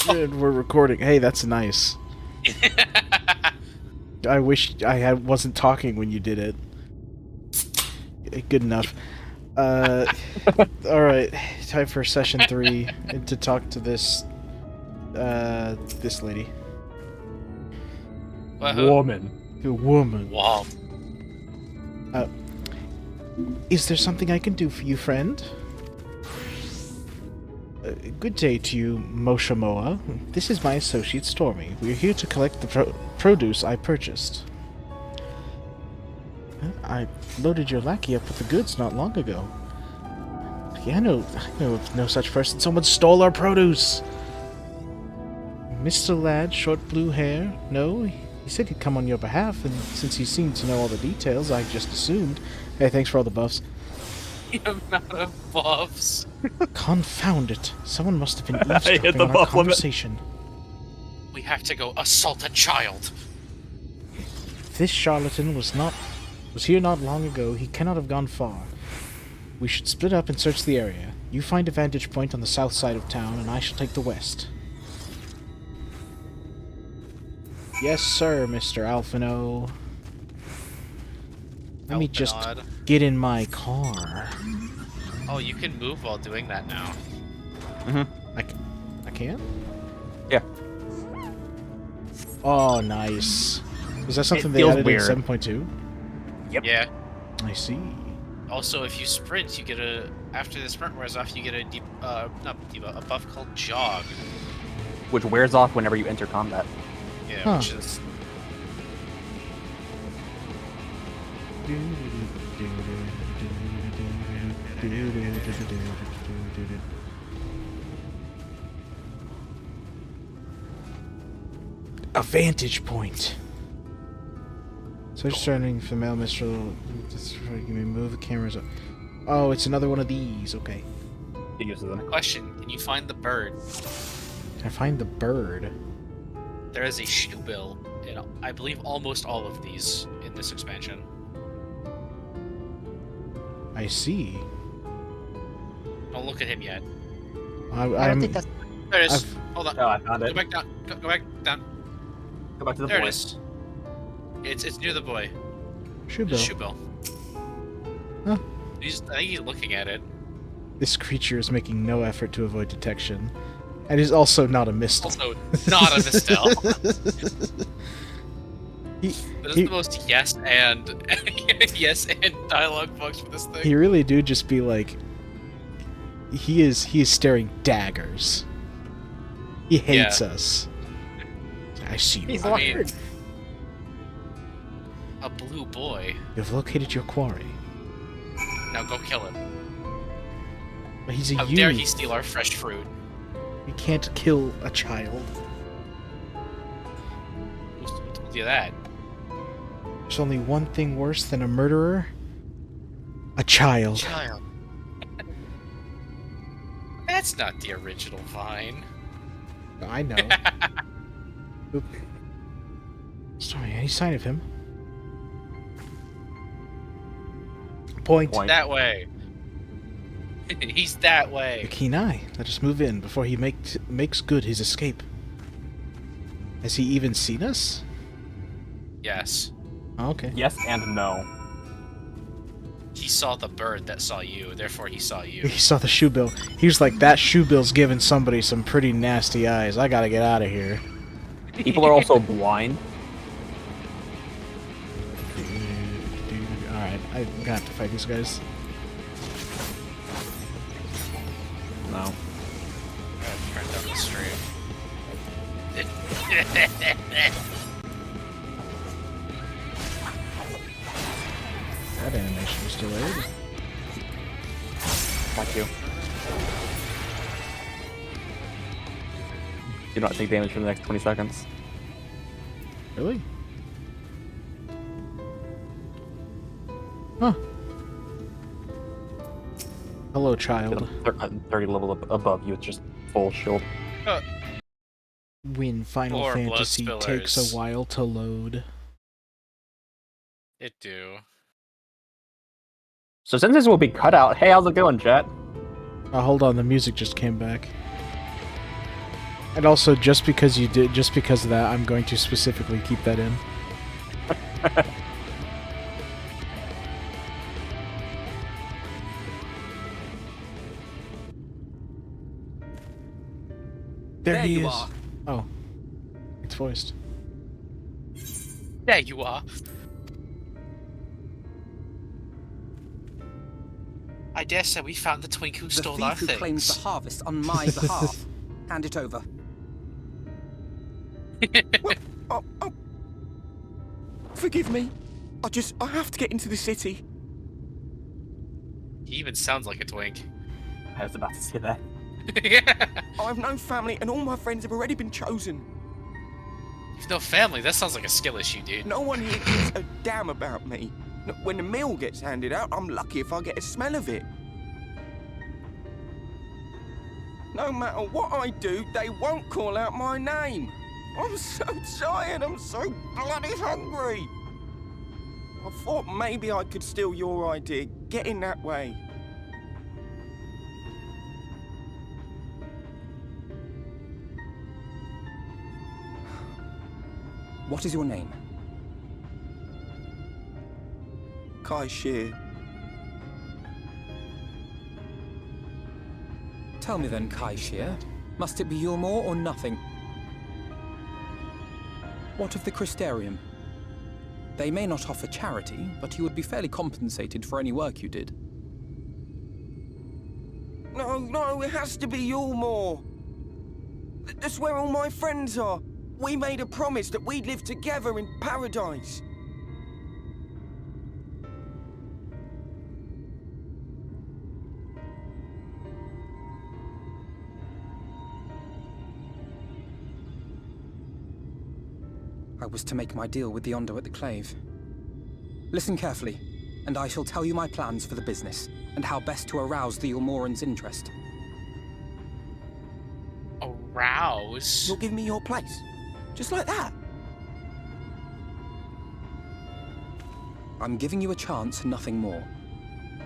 And we're recording. Hey, that's nice. I wish I wasn't talking when you did it. Good enough. Alright. Time for session 3 and to talk to this lady. Woman. A woman. Wow. Is there something I can do for you, friend? Good day to you, Moe. This is my associate, Stormy. We are here to collect the produce I purchased. I loaded your lackey up with the goods not long ago. Yeah, I know of no such person. Someone stole our produce! Mr. Ladd, short blue hair? No, he said he'd come on your behalf, and since he seemed to know all the details, I just assumed. Hey, thanks for all the buffs. The amount of buffs. Confound it. Someone must have been I hit eavesdropping the on our buff limit. conversation. We have to go assault a child. This charlatan was here not long ago. He cannot have gone far. We should split up and search the area. You find a vantage point on the south side of town, and I shall take the west. Yes, sir, Mr. Alphino. Let me just Alphanod. get in my car. Oh, you can move while doing that now. I can? Yeah. Oh, nice. Is that something they feels added weird. in 7.2? Yep. Yeah. I see. Also, if you sprint, you get after the sprint wears off, you get a buff called jog. Which wears off whenever you enter combat. Yeah, Huh. which is A vantage point. Search surrounding for male Mistral. You may move the cameras up. Oh, it's another one of these. Okay. He uses them. question. Can you find the bird? Can I find the bird? There is a shoebill in, I believe, almost all of these in this expansion. I see. Don't look at him yet. I don't I'm. think that's. There it is. I've- Hold on. Oh, I found Go it. back down. Go back down. Go back to the There boy. it is. It's near the boy. Shoebill. Shoebill. Huh. I think he's looking at it. This creature is making no effort to avoid detection, and is also not a mistle. Also, not a mistel. he, That is he, the most yes and yes and dialogue box for this thing. he really do just be like. He is staring daggers. He hates us. I see you. He's I mean- weird. A blue boy. You've located your quarry. Now go kill him. But he's a How youth. dare he steal our fresh fruit? You can't kill a child. Who told you that? There's only one thing worse than a murderer. A child. Child. That's not the original Vine. I know. Oop. Sorry, any sign of him? Point. That way. He's that A way. keen eye. Let us move in before he makes good his escape. Has he even seen us? Yes. Oh, okay. Yes and no. He saw the bird that saw you, therefore he saw you. He saw the shoe bill. He was like, that shoe bill's giving somebody some pretty nasty eyes. I gotta get out of here. People are also blind. Alright, I'm gonna have to fight these guys. No. Gotta turn down the stream. That animation was delayed. Like you. Do not take damage for the next 20 seconds. Really? Huh. Hello, child. 30 level above you with just full shield. When Final Poor blood Fantasy takes spillers. a while to load. It do. So since this will be cut out, hey, how's it going, chat? Oh, hold on, the music just came back. And also, just because of that, I'm going to specifically keep that in. There he you is. are. Oh, it's voiced. There you are. I dare say we found the twink who The stole our thief who claims the things. harvest on my behalf. Hand it over. Forgive me. I have to get into the city. He even sounds like a twink. I was about to say that. Yeah. I have no family, and all my friends have already been chosen. You've no family. That sounds like a skill issue, dude. No one here gives a damn about me. When the meal gets handed out, I'm lucky if I get a smell of it. No matter what I do, they won't call out my name. I'm so tired. I'm so bloody hungry. I thought maybe I could steal your idea. Get in that way. What is your name? Kai Shear. Tell me then, Kai Shear. Must it be Eulmore or nothing? What of the Crystarium? They may not offer charity, but you would be fairly compensated for any work you did. No, it has to be Eulmore. That's where all my friends are. We made a promise that we'd live together in paradise. I was to make my deal with the Ondo at the Clave. Listen carefully, and I shall tell you my plans for the business, and how best to arouse the Eulmorans' interest. Arouse? You'll give me your place. Just like that. I'm giving you a chance, nothing more.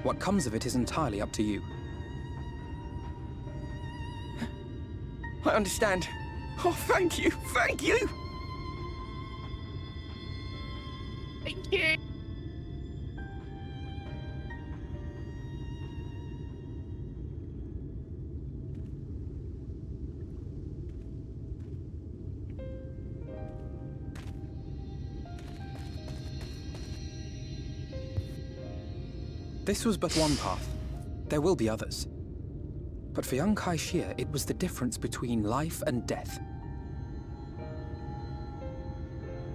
What comes of it is entirely up to you. I understand. Oh, thank you, thank you! Thank you. This was but one path. There will be others. But for young Kai Shear, it was the difference between life and death.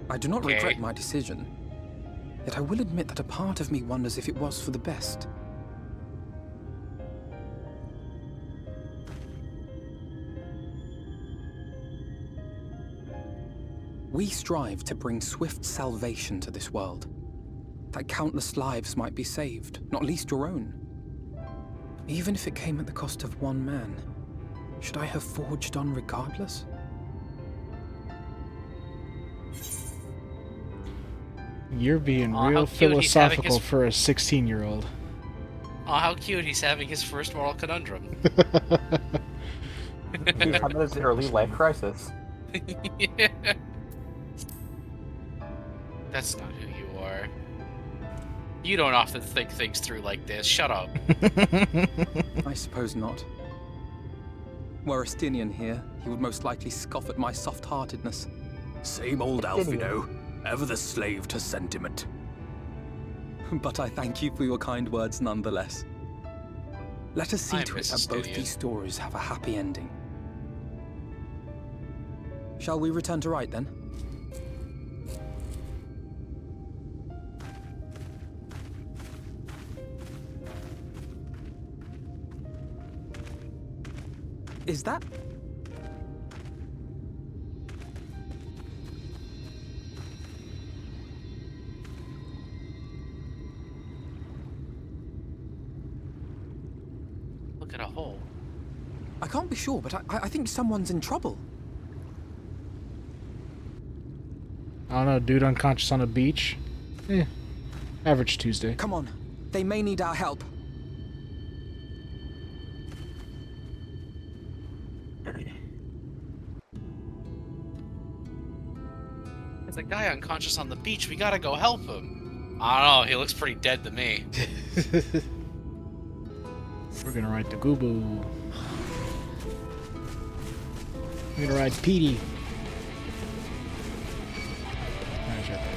I do not regret my decision, yet I will admit that a part of me wonders if it was for the best. We strive to bring swift salvation to this world, that countless lives might be saved, not least your own. Even if it came at the cost of one man, should I have forged on regardless? You're being Aw, real how cute he's having philosophical his- for a 16-year-old. Oh, how cute he's having his first moral conundrum. He's having his early life crisis. Yeah. That's not who you are. You don't often think things through like this. Shut up. I suppose not. Were Estinian here, he would most likely scoff at my soft-heartedness. Same old elf, you know. Ever the slave to sentiment. But I thank you for your kind words nonetheless. Let us see I'm to it Mrs. that both Estinian. these stories have a happy ending. Shall we return to Wright then? Is that? Look at a hole. I can't be sure, but I think someone's in trouble. I don't know, dude unconscious on a beach? Average Tuesday. Come on, they may need our help. There's a guy unconscious on the beach. We gotta go help him. I don't know. He looks pretty dead to me. We're gonna ride the Goobo. We're gonna ride Petey. There's your thing.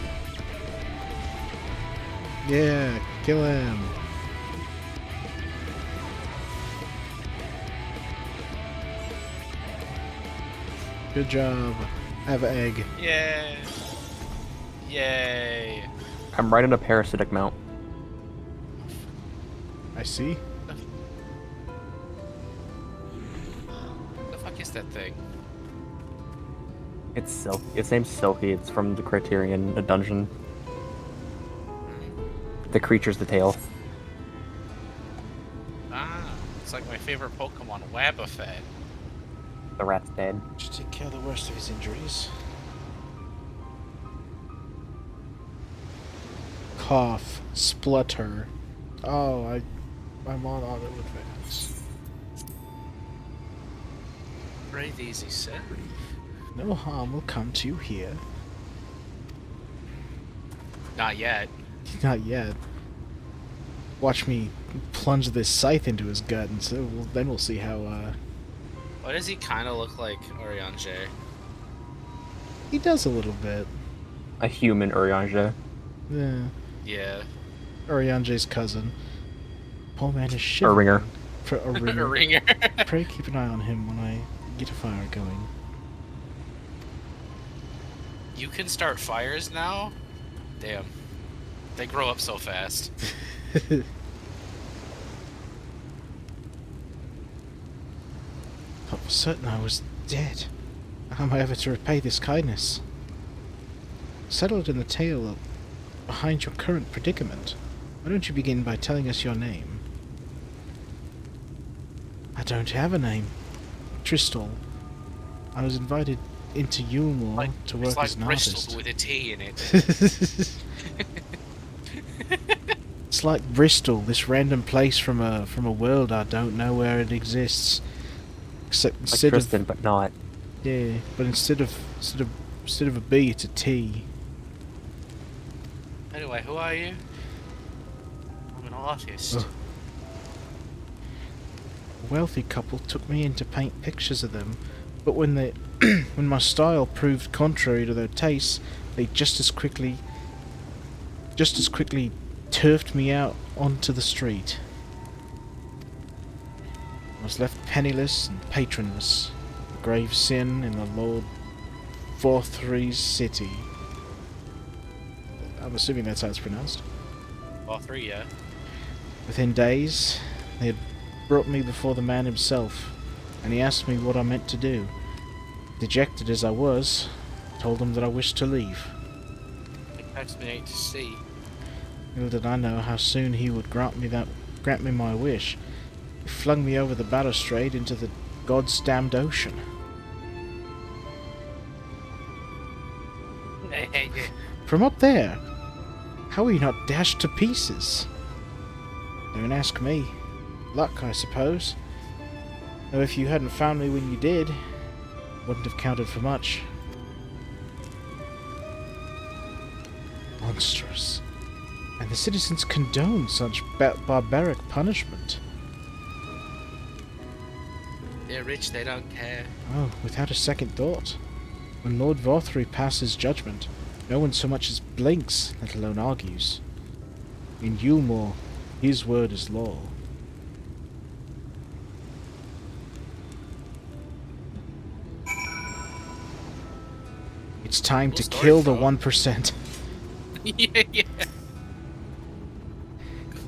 Yeah, kill him. Good job. I have an egg. Yay! Yay! I'm riding a parasitic mount. I see. The fuck is that thing? It's Silk. Its name's Silky. It's from the Criterion, a dungeon. The creature's the tail. Ah, it's like my favorite Pokemon, Wabafet. The rat's dead. Should take care of the worst of his injuries. Cough, splutter. Oh, I'm on auto advance. Breathe easy, sir. No harm will come to you here. Not yet. Not yet. Watch me plunge this scythe into his gut, and so then we'll see how. Why does he kind of look like Oriange? He does a little bit. A human Urianger. Yeah. Yeah. Oriange's cousin. Poor man is shivering. A ringer. For a ringer. Ringer. Pray keep an eye on him when I get a fire going. You can start fires now? Damn. They grow up so fast. Thought for certain I was dead. How am I ever to repay this kindness? Settled in the tale behind your current predicament. Why don't you begin by telling us your name? I don't have a name. Tristal. I was invited into Eulmore to work as an Bristol artist. with a T in it. It's like Bristol, this random place from a world I don't know where it exists. Except Like instead Tristan, of but not. yeah, but instead of a B, it's a T. Anyway, who are you? I'm an artist. Oh. A wealthy couple took me in to paint pictures of them, but when when my style proved contrary to their tastes, they just as quickly turfed me out onto the street. I was left penniless and patronless, a grave sin in the Lord Vorthry's city. I'm assuming that's how it's pronounced. All three, yeah. Within days, they had brought me before the man himself, and he asked me what I meant to do. Dejected as I was, I told him that I wished to leave. It makes me to see. Little did I know how soon he would grant me my wish. He flung me over the balustrade into the God's damned ocean. From up there, how were you not dashed to pieces? Don't ask me. Luck, I suppose. Though if you hadn't found me when you did, wouldn't have counted for much. Monstrous. And the citizens condone such barbaric punishment. They're rich, they don't care. Oh, without a second thought. When Lord Vorthry passes judgment, no one so much as blinks, let alone argues. In Eulmore, his word is law. It's time to story, kill the bro. 1%. Yeah.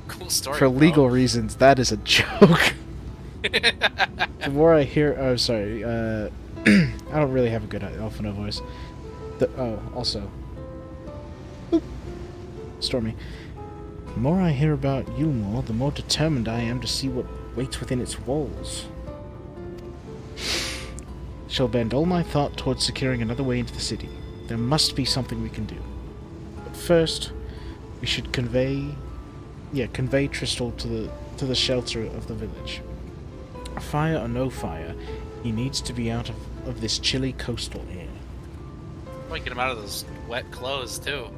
Cool story. For bro. legal reasons, that is a joke. The more I hear... Oh, sorry. I don't really have a good Elfino voice. Also... Boop. Stormy. The more I hear about Eulmore, the more determined I am to see what waits within its walls. Shall bend all my thought towards securing another way into the city. There must be something we can do. But first, we should convey Tristal to the shelter of the village. Fire or no fire, he needs to be out of this chilly coastal air. Probably get him out of those wet clothes too.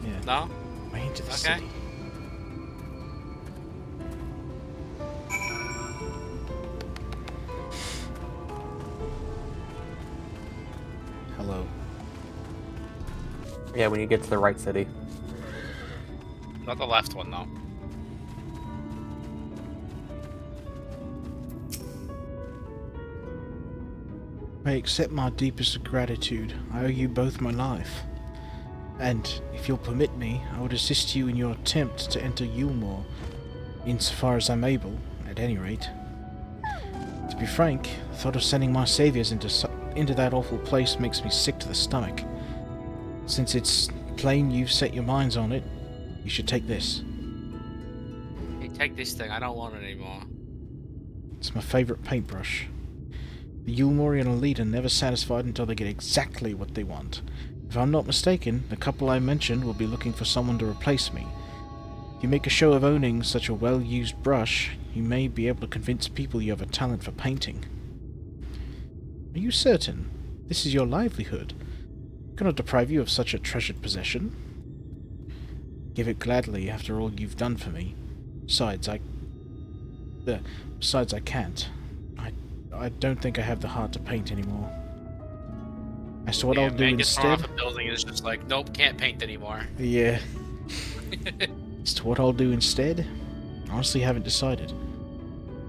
Yeah. No? Way into the Okay. city. Hello. Yeah, when you get to the right city. Not the left one though. I accept my deepest gratitude. I owe you both my life. And, if you'll permit me, I would assist you in your attempt to enter Eulmore, insofar as I'm able, at any rate. To be frank, the thought of sending my saviors into that awful place makes me sick to the stomach. Since it's plain you've set your minds on it, you should take this. Hey, take this thing. I don't want it anymore. It's my favorite paintbrush. The Eulmorian elite are never satisfied until they get exactly what they want. If I'm not mistaken, the couple I mentioned will be looking for someone to replace me. If you make a show of owning such a well-used brush, you may be able to convince people you have a talent for painting. Are you certain? This is your livelihood. I cannot deprive you of such a treasured possession. Give it gladly after all you've done for me. Besides, I can't. I don't think I have the heart to paint anymore. As to what I'll do man gets thrown instead... off a building and it's just like, nope, can't paint anymore. Yeah. As to what I'll do instead, I honestly haven't decided.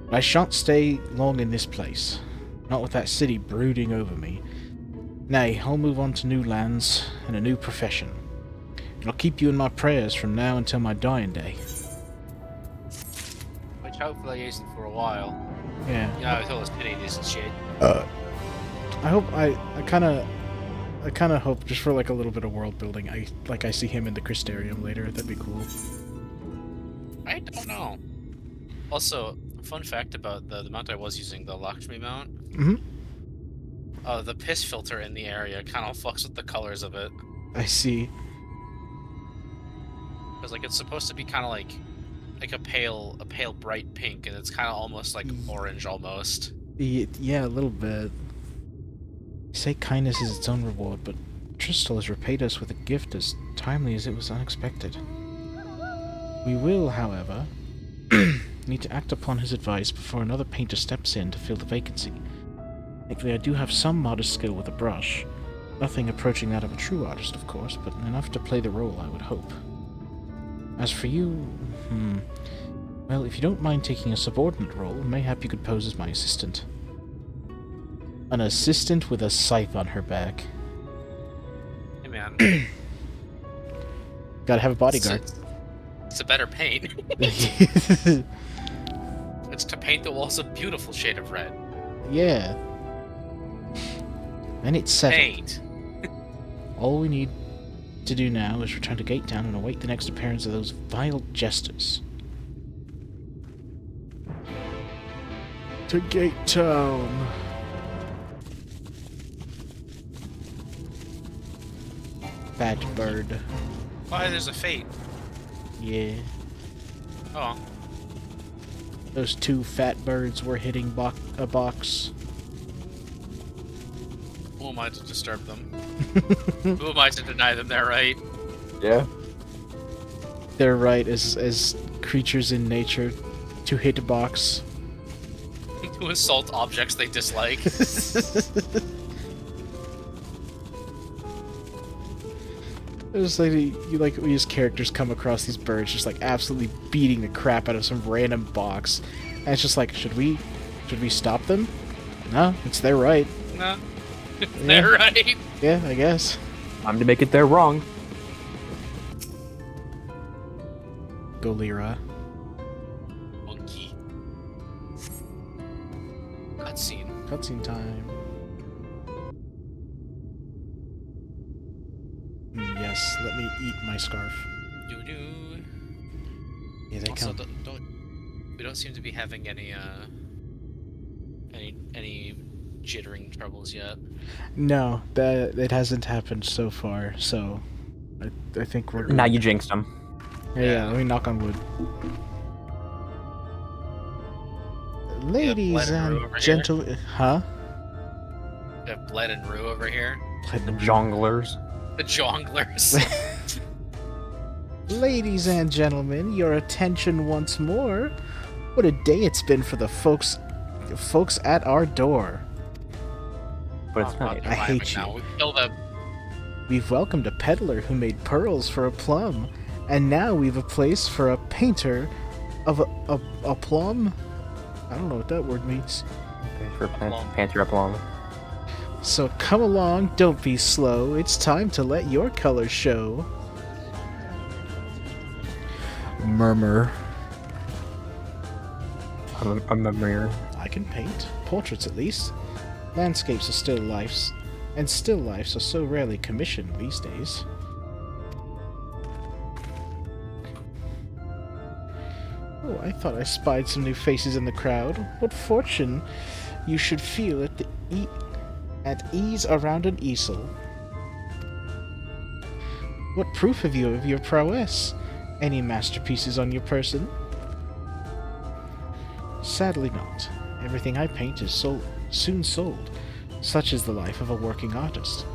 But I shan't stay long in this place. Not with that city brooding over me. Nay, I'll move on to new lands and a new profession. And I'll keep you in my prayers from now until my dying day. Which hopefully isn't for a while. Yeah. Yeah, I told us city this and shit. I hope I kind of hope just for like a little bit of world building. I see him in the Crystarium later. That'd be cool. I don't know. Also, fun fact about the mount I was using, the Lakshmi mount. Mhm. The piss filter in the area kind of fucks with the colors of it. I see. Because like it's supposed to be kind of like a pale bright pink, and it's kind of almost like orange almost. Yeah, a little bit. You say kindness is its own reward, but Tristal has repaid us with a gift as timely as it was unexpected. We will, however, need to act upon his advice before another painter steps in to fill the vacancy. Thankfully, I do have some modest skill with a brush. Nothing approaching that of a true artist, of course, but enough to play the role, I would hope. As for you, well, if you don't mind taking a subordinate role, mayhap you could pose as my assistant. An assistant with a scythe on her back. Hey man, Gotta have a bodyguard. it's a better paint. It's to paint the walls a beautiful shade of red. Yeah. And it's settled. Paint. All we need to do now is return to Gate Town and await the next appearance of those vile jesters. To Gate Town. Fat bird. Why, there's a fate. Yeah. Oh. Those two fat birds were hitting a box. Who am I to disturb them? Who am I to deny them their right? Yeah. They're right as creatures in nature to hit a box. To assault objects they dislike. It's like these characters come across these birds just like absolutely beating the crap out of some random box, and it's just like, should we stop them? No, it's their right. No. They're right. Yeah, I guess. Time to make it their wrong. Go Lyra. Monkey. Cutscene. Cutscene time. Yes, let me eat my scarf. Doo-doo. Here they Also, come. we don't seem to be having any jittering troubles yet. No, it hasn't happened so far, so I think we're good. Now you jinxed them. Yeah, let me knock on wood. Ladies Blood and Rue and over gentlemen... Huh? We have Bled and Rue over here. The jonglers. The jonglers. Ladies and gentlemen, your attention once more. What a day it's been for the folks at our door. But it's Oh, night. they're I hate rhyming now. you. We killed them. We've welcomed a peddler who made pearls for a plum, and now we've a place for a painter of a plum? I don't know what that word means. For Plum. Panther Plum. So come along, don't be slow. It's time to let your colors show. Murmur. I'm a mirror. I can paint. Portraits, at least. Landscapes are still lifes, and still lifes are so rarely commissioned these days. Oh, I thought I spied some new faces in the crowd. What fortune you should feel at ease around an easel. What proof have you of your prowess? Any masterpieces on your person? Sadly not. Everything I paint is soon sold. Such is the life of a working artist.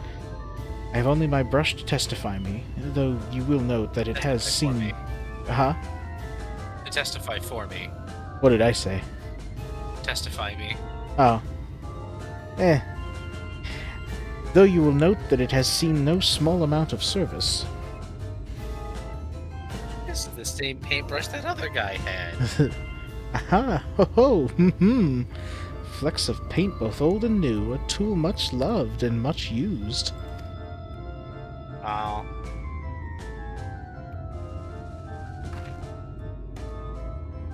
I have only my brush to testify me, though you will note that it has Testify for seen... me. Huh? To testify for me. What did I say? Testify me. Oh. Though you will note that it has seen no small amount of service. This is the same paintbrush that other guy had. Aha! Ho ho! Hmm. Flecks of paint both old and new, a tool much loved and much used. Oh.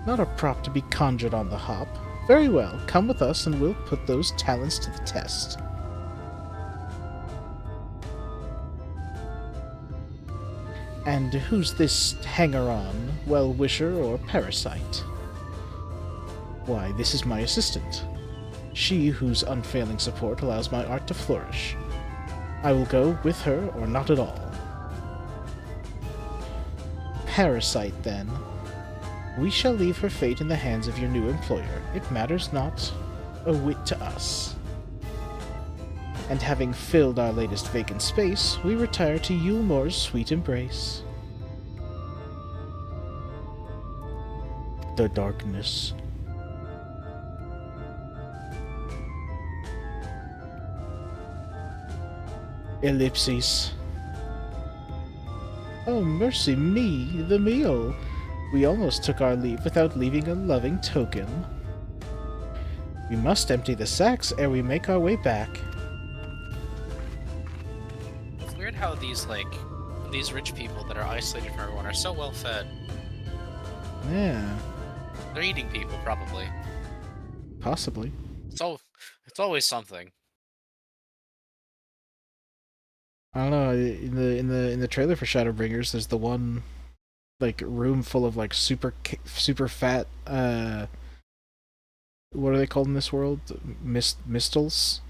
Not a prop to be conjured on the hop. Very well, come with us and we'll put those talents to the test. And who's this hanger-on, well-wisher, or parasite? Why, this is my assistant. She whose unfailing support allows my art to flourish. I will go with her or not at all. Parasite, then. We shall leave her fate in the hands of your new employer. It matters not a whit to us. And having filled our latest vacant space, we retire to Eulmore's sweet embrace. The darkness. Ellipses. Oh, mercy me, the meal! We almost took our leave without leaving a loving token. We must empty the sacks ere we make our way back. It's weird how these rich people that are isolated from everyone are so well fed. Yeah, They're eating people, probably. possibly. So it's always something. I don't know. In the trailer for Shadowbringers, there's the one like room full of like super fat. What are they called in this world? Mistals.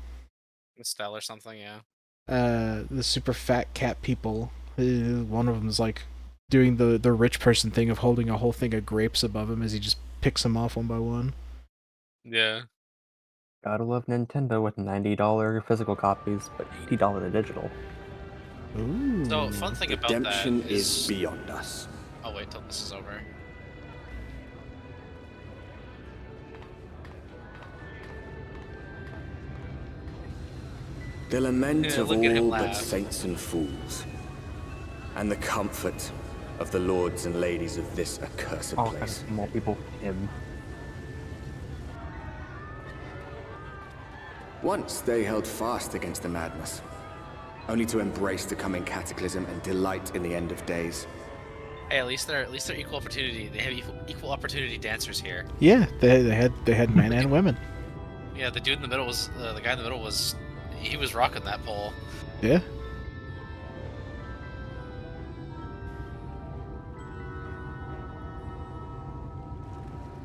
Mistel or something, yeah. The super fat cat people. One of them is like doing the rich person thing of holding a whole thing of grapes above him as he just picks them off one by one. Yeah. Gotta love Nintendo with $90 physical copies, but $80 digital. Ooh. So fun thing about that Redemption is is beyond us. Oh wait till this is over. The lament Yeah, of look at him all but laugh. saints and fools, and the comfort of the lords and ladies of this accursed All kinds place. of more people. Him. Once they held fast against the madness, only to embrace the coming cataclysm and delight in the end of days. Hey, at least they're equal opportunity. They have equal opportunity dancers here. Yeah, they had men and women. Yeah, the dude in the middle was the guy in the middle was he was rocking that pole. Yeah.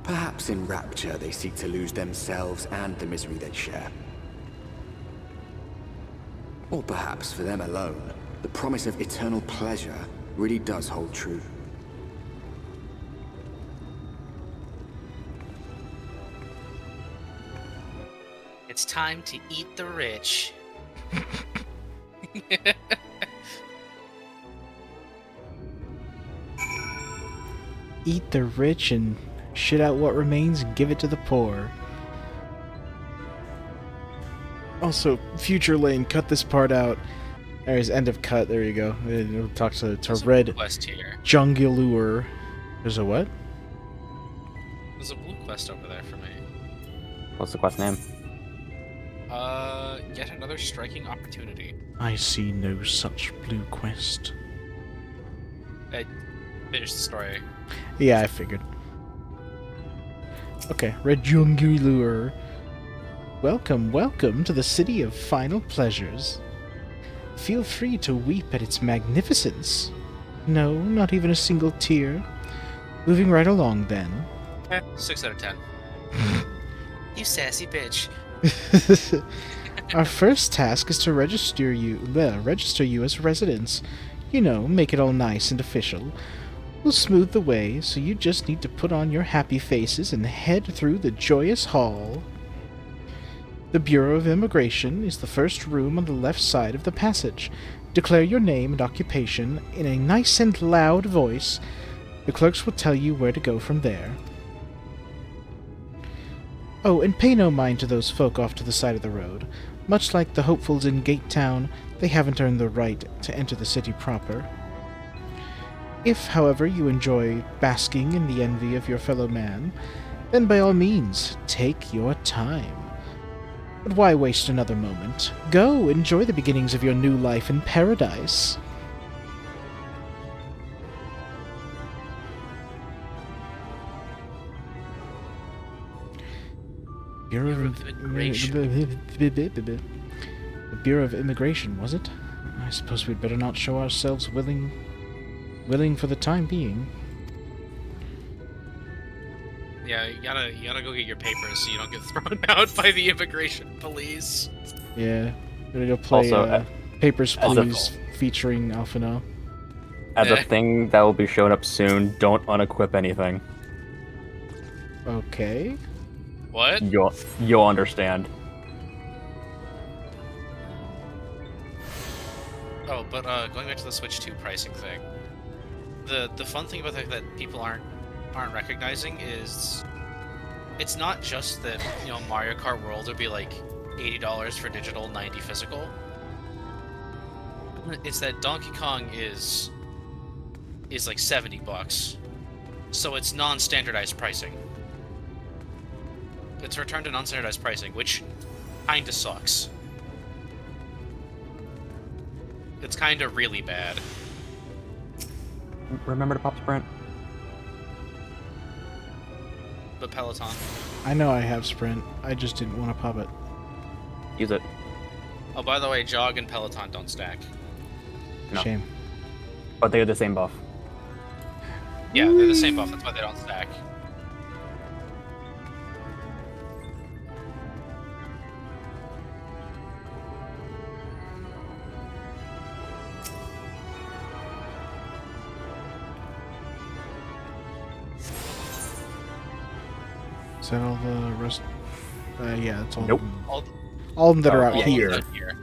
Perhaps in rapture they seek to lose themselves and the misery they share. Or perhaps for them alone, the promise of eternal pleasure really does hold true. It's time to eat the rich. Eat the rich and shit out what remains and give it to the poor. Also, future Lane, cut this part out. There's end of cut. There you go. We'll talk to There's a Red quest here. Jungulure. There's a what? There's a blue quest over there for me. What's the quest name? Yet another striking opportunity. I see no such blue quest. Finish the story. Yeah, I figured. Okay, Red Jungulure. Welcome, welcome to the city of final pleasures. Feel free to weep at its magnificence. No, not even a single tear. Moving right along, then. 6 out of 10. You sassy bitch. Our first task is to register you as residents. You know, make it all nice and official. We'll smooth the way, so you just need to put on your happy faces and head through the joyous hall. The Bureau of Immigration is the first room on the left side of the passage. Declare your name and occupation in a nice and loud voice. The clerks will tell you where to go from there. Oh, and pay no mind to those folk off to the side of the road. Much like the hopefuls in Gate Town, they haven't earned the right to enter the city proper. If, however, you enjoy basking in the envy of your fellow man, then by all means, take your time. But why waste another moment? Go, enjoy the beginnings of your new life in paradise. Bureau of Immigration. The Bureau of Immigration, was it? I suppose we'd better not show ourselves willing for the time being. Yeah, you gotta go get your papers so you don't get thrown out by the immigration police. Yeah, we're gonna go play Also, Papers, as a- Please, featuring Alphino. As a thing that will be showing up soon, don't unequip anything. Okay. What? You'll understand. Oh, but going back to the Switch 2 pricing thing. The fun thing about that people aren't recognizing is it's not just that, you know, Mario Kart World would be like $80 for digital, $90 physical. It's that Donkey Kong is like $70. So it's non-standardized pricing. It's returned to non-standardized pricing, which kinda sucks. It's kinda really bad. Remember to pop Sprint? But Peloton. I know I have Sprint. I just didn't want to pop it. Use it. Oh, by the way, Jog and Peloton don't stack. No. Shame. But they have the same buff. Yeah, they're the same buff, that's why they don't stack. Is that all the rest? Yeah, that's all. Nope. All of them that are Oh, out yeah, here. Here.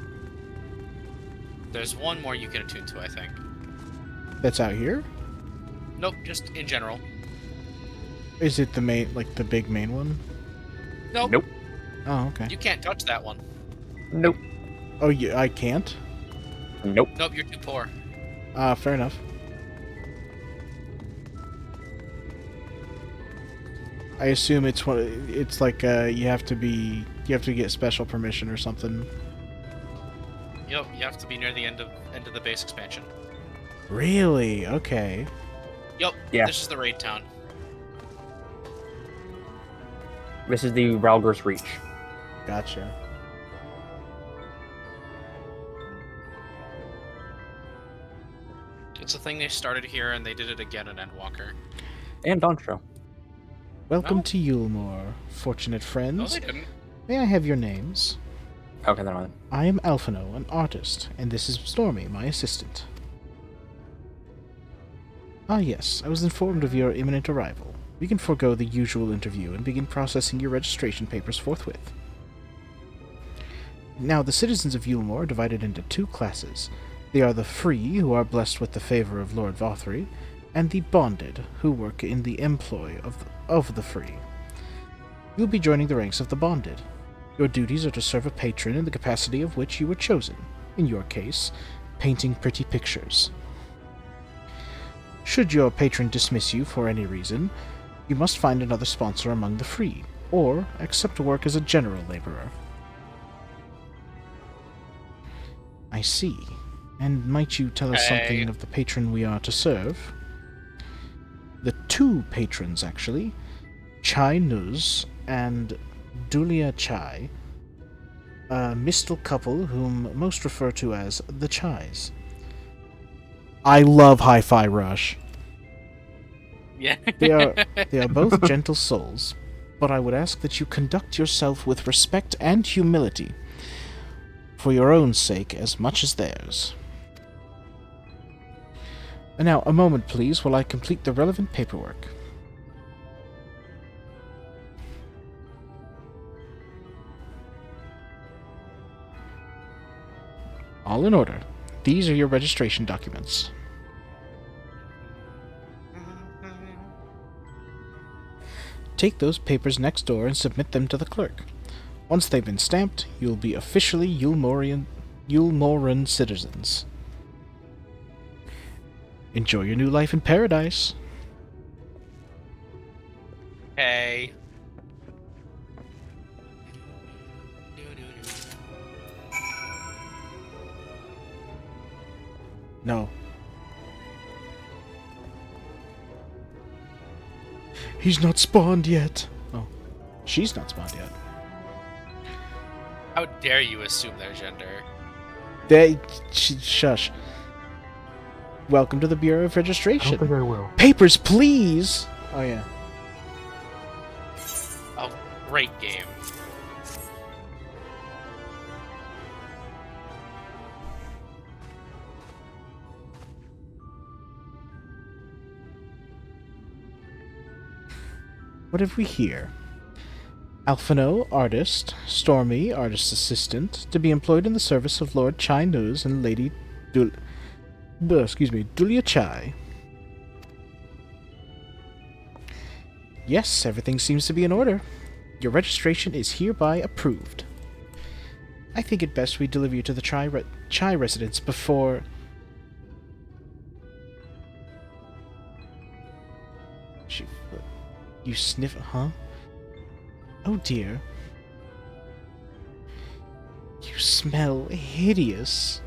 There's one more you can attune to, I think. That's out here? Nope, just in general. Is it the main, like the big main one? Nope. Nope. Oh, okay. You can't touch that one. Nope. Oh, yeah, I can't? Nope. Nope, you're too poor. Fair enough. I assume it's one. It's like you have to get special permission or something. Yep, you have to be near the end of the base expansion. Really? Okay. Yep. Yeah. This is the raid town. This is the Ralger's Reach. Gotcha. It's a thing they started here, and they did it again in Endwalker. And Donsho. Welcome No. to Eulmore, fortunate No, friends. they didn't. May I have your names? Okay, never mind. I am Alphino, an artist, and this is Stormy, my assistant. Ah yes, I was informed of your imminent arrival. We can forego the usual interview and begin processing your registration papers forthwith. Now, the citizens of Eulmore are divided into two classes. They are the free, who are blessed with the favor of Lord Vothry, and the bonded, who work in the employ of the free. You will be joining the ranks of the bonded. Your duties are to serve a patron in the capacity of which you were chosen, in your case, painting pretty pictures. Should your patron dismiss you for any reason, you must find another sponsor among the free, or accept work as a general laborer. I see. And might you tell us something of the patron we are to serve? The two patrons, actually, Chai Nuz and Dulia Chai, a mistal couple whom most refer to as the Chais. I love Hi-Fi Rush. Yeah. They are both gentle souls, but I would ask that you conduct yourself with respect and humility, for your own sake as much as theirs. And now, a moment please, while I complete the relevant paperwork. All in order. These are your registration documents. Take those papers next door and submit them to the clerk. Once they've been stamped, you'll be officially Eulmoran citizens. Enjoy your new life in paradise. Hey. No. He's not spawned yet. Oh. She's not spawned yet. How dare you assume their gender? Shush. Welcome to the Bureau of I Registration. don't think I will. Papers, please! Oh, yeah. Oh, great game. What have we here? Alphino, artist. Stormy, artist assistant. To be employed in the service of Lord Chai Nuz and Lady Dulia Chai. Yes, everything seems to be in order. Your registration is hereby approved. I think it best we deliver you to the Chai residence before... You sniff... Huh? Oh dear. You smell hideous.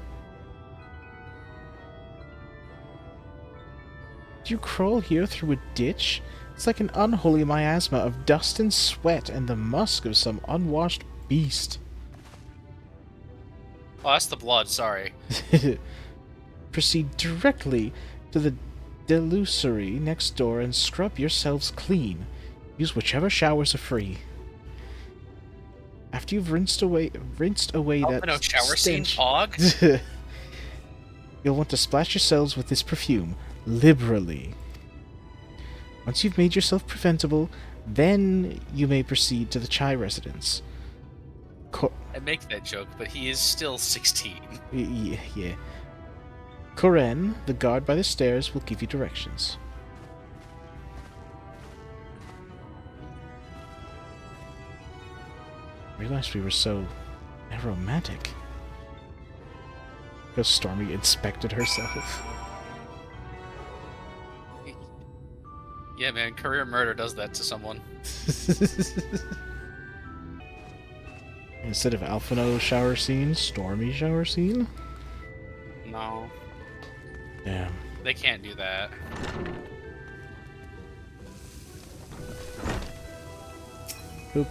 Do you crawl here through a ditch? It's like an unholy miasma of dust and sweat and the musk of some unwashed beast. Oh, that's the blood, sorry. Proceed directly to the delusory next door and scrub yourselves clean. Use whichever showers are free. After you've rinsed away that no shower scene, stench, Pog? you'll want to splash yourselves with this perfume liberally. Once you've made yourself presentable, then you may proceed to the Chai residence. I make that joke, but he is still 16. Yeah. Koren, the guard by the stairs, will give you directions. Realized we were so aromantic. Because Stormy inspected herself. Yeah, man, career murder does that to someone. Instead of Alphino shower scene, Stormy shower scene? No. Damn. They can't do that. Boop.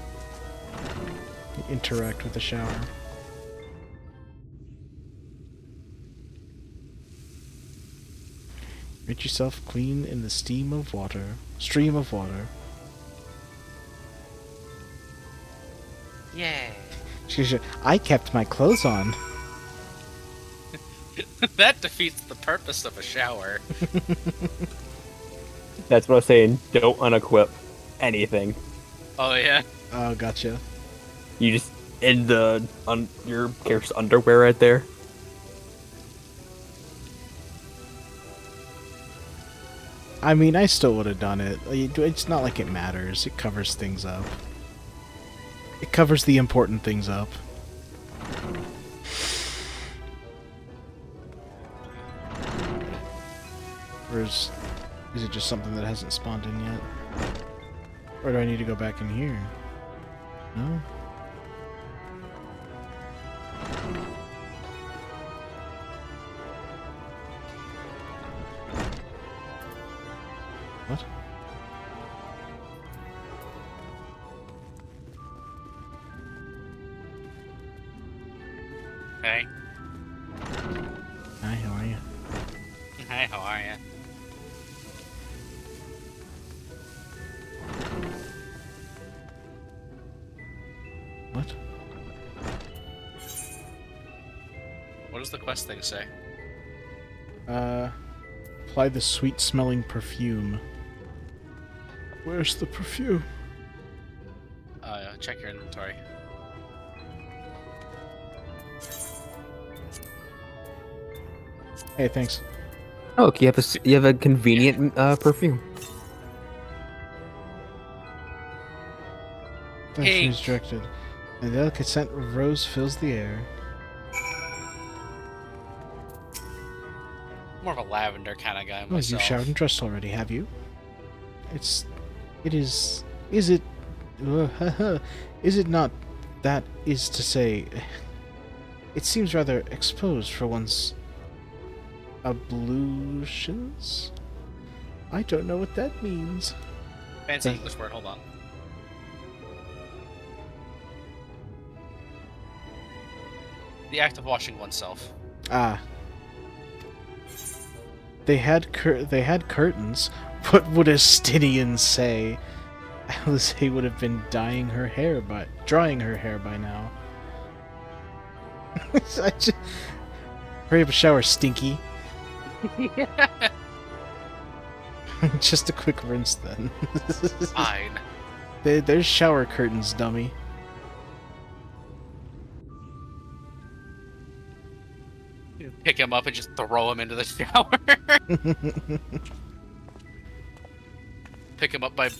Interact with the shower. Rid yourself clean in the stream of water. Yeah. I kept my clothes on. That defeats the purpose of a shower. That's what I was saying. Don't unequip anything. Oh, yeah. Oh, gotcha. You just in your character's underwear right there. I mean, I still would have done it. It's not like it matters. It covers things up. It covers the important things up. Or is it just something that hasn't spawned in yet? Or do I need to go back in here? No? What? Hey. Hi, how are you? Hey, how are you? What? What does the quest thing say? Apply the sweet-smelling perfume. Where's the perfume? Check your inventory. Hey, thanks. Oh, look, you have a convenient perfume. Hey. Is directed. The delicate scent of rose fills the air. More of a lavender kind of guy Oh, myself. you've showered and dressed already, have you? Is it is it not, that is to say, it seems rather exposed for one's ablutions? I don't know what that means. Fancy English word, hold on. The act of washing oneself. Ah. They had curtains. What would a Stinian say? Alice would have been drying her hair by now. Hurry up and shower, Stinky. Just a quick rinse then. Fine. There's shower curtains, dummy. Pick him up and just throw him into the shower. Pick him up by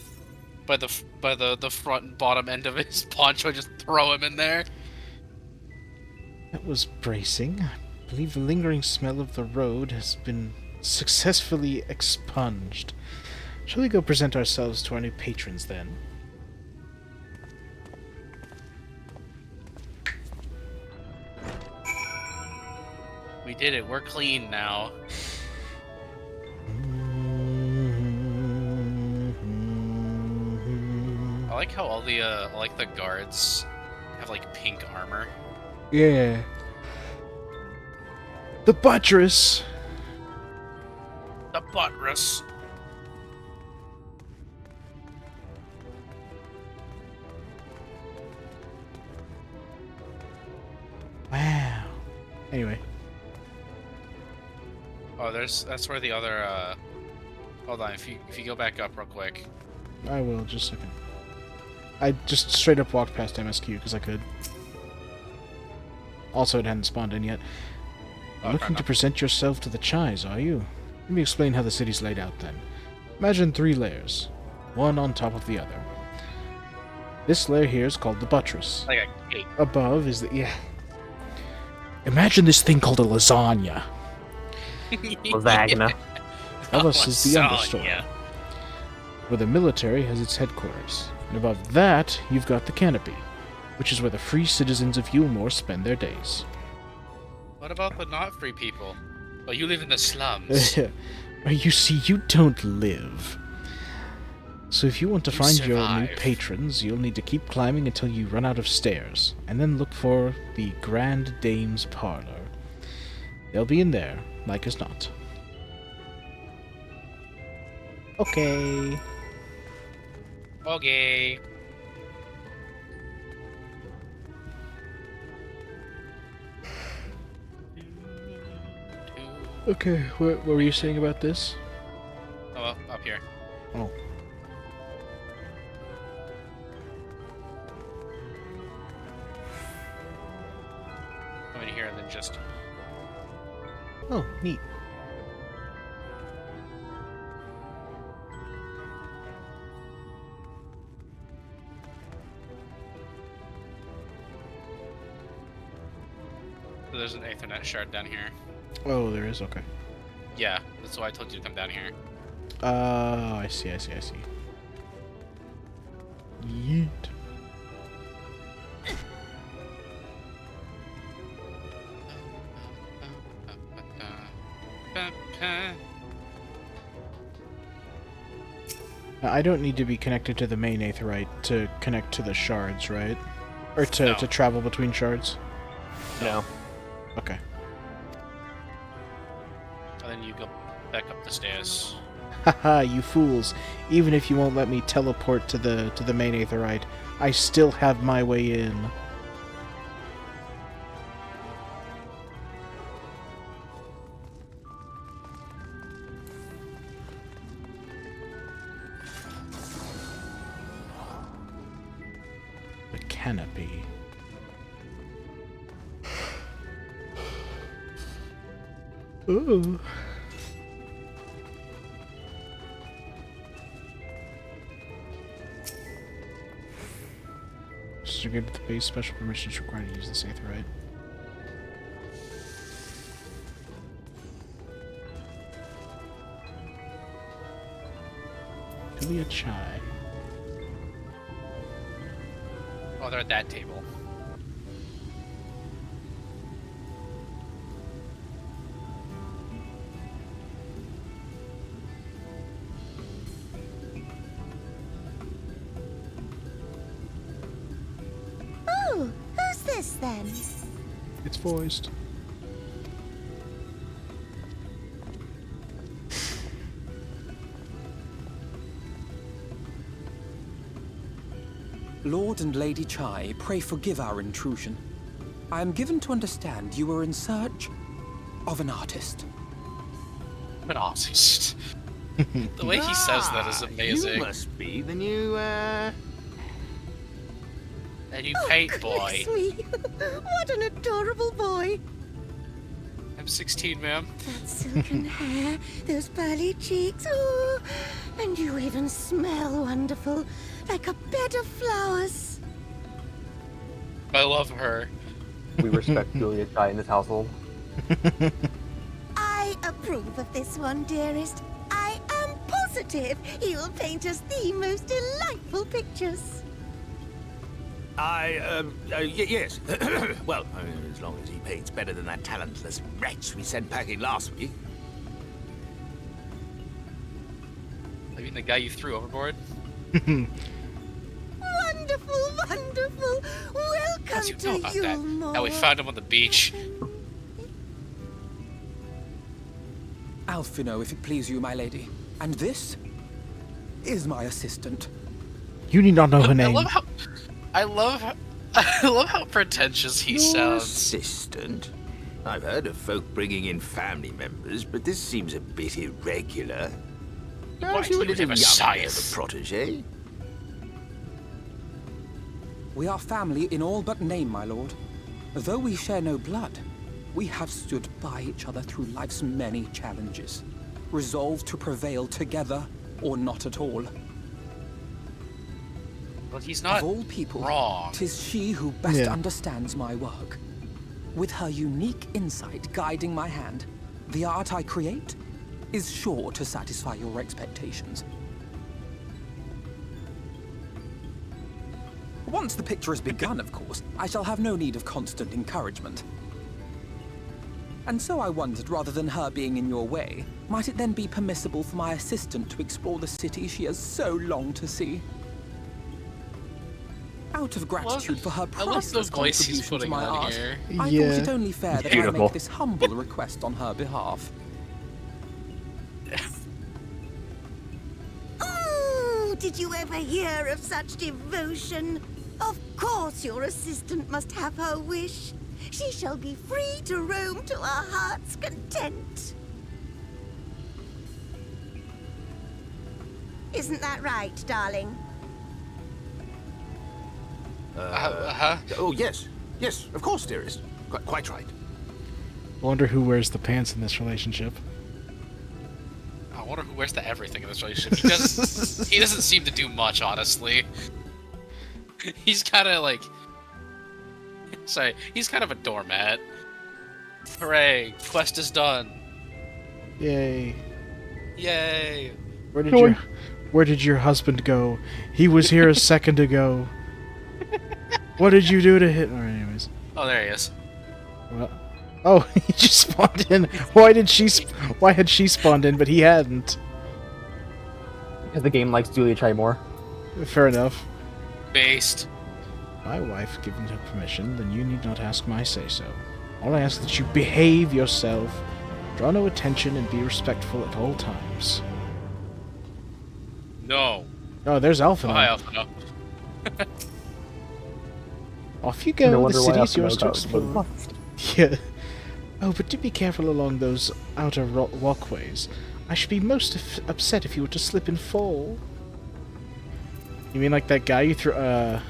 the front and bottom end of his poncho, just throw him in there. That was bracing. I believe the lingering smell of the road has been successfully expunged. Shall we go present ourselves to our new patrons then? We did it. We're clean now. I like how all the guards have like pink armor. Yeah. The buttress! The buttress. Wow. Anyway. Oh, that's where the other hold on, if you go back up real quick. I will, just a second. I just straight up walked past MSQ because I could. Also, it hadn't spawned in yet. Looking to present yourself to the Chais, are you? Let me explain how the city's laid out then. Imagine 3 layers, one on top of the other. This layer here is called the buttress. Like a cake. Above is the... yeah. Imagine this thing called a lasagna. Lasagna. Above us is the understory, Lasagna. where the military has its headquarters. And above that, you've got the canopy, which is where the free citizens of Eulmore spend their days. What about the not free people? Well, you live in the slums. You see, you don't live. So if you want to You find your new survive. patrons, you'll need to keep climbing until you run out of stairs, and then look for the Grand Dame's Parlor. They'll be in there, like as not. Okay. Okay. Okay, what were you saying about this? Oh, up here. Oh. come in here and then just... Oh, neat. So there's an Aethernet shard down here. Oh, there is? Okay. Yeah, that's why I told you to come down here. I see. Yeet. Now, I don't need to be connected to the main aetherite to connect to the shards, right? Or to travel between shards? No. Okay. And then you go back up the stairs. Haha, you fools. Even if you won't let me teleport to the main aetherite, I still have my way in. The canopy. Ooh. Distribute with the base special permissions required to use this aetherite. Julia Chai. Oh, they're at that table. Oh, who's this then? It's voiced. Lord and Lady Chai, pray forgive our intrusion. I am given to understand you were in search of an artist. I'm an artist. The way he says that is amazing. You must be the new, A new paint boy. Goodness me. What an adorable boy. I'm 16, ma'am. That silken hair, those pearly cheeks, oh, and you even smell wonderful, like a bed of flowers. I love her. We respect Julia Chai in this household. I approve of this one, dearest. I am positive he'll paint us the most delightful pictures. Yes. Well, as long as he paints better than that talentless wretch we sent packing last week. I mean, the guy you threw overboard. Wonderful, wonderful. Welcome How'd you know to about that? Eulmore. How we found him on the beach. Alphino, if it please you, my lady. And this is my assistant. You need not know her name. I love how pretentious he Your sounds. assistant? I've heard of folk bringing in family members, but this seems a bit irregular. Why Aren't do you a you little have a young there, scythe? the protege? We are family in all but name, my lord. Though we share no blood, we have stood by each other through life's many challenges, resolved to prevail together or not at all. Well, he's not Of all people, wrong. 'tis she who best Yeah. understands my work. With her unique insight guiding my hand, the art I create is sure to satisfy your expectations. Once the picture has begun, of course, I shall have no need of constant encouragement. And so I wondered, rather than her being in your way, might it then be permissible for my assistant to explore the city she has so longed to see? Out of gratitude for her I love the priceless voice he's contribution to putting my on art, here. I Yeah. thought it only fair that I Beautiful. make this humble request on her behalf. Oh, did you ever hear of such devotion? Of course your assistant must have her wish. She shall be free to roam to her heart's content. Isn't that right, darling? Uh-huh. Oh, yes. Yes, of course, dearest. Quite right. I wonder who wears the pants in this relationship. I wonder who wears the everything in this relationship. He doesn't seem to do much, honestly. He's kind of like... Sorry, he's kind of a doormat. Hooray, quest is done. Yay. Yay. Where did your husband go? He was here a second ago. What did you do to him? Alright, anyways. Oh, there he is. What? Oh, he just spawned in. Why had she spawned in, but he hadn't? Because the game likes Julia Chimore. Fair enough. Based. My wife given her permission, then you need not ask my say-so. All I ask that you behave yourself, draw no attention, and be respectful at all times. No. Oh, there's Alpha. Oh, hi, Alpha. No. Off you go, No the wonder why city is Alpha yours to got explore. lost. Yeah. Oh, but do be careful along those outer walkways. I should be most upset if you were to slip and fall. You mean like that guy you threw, Now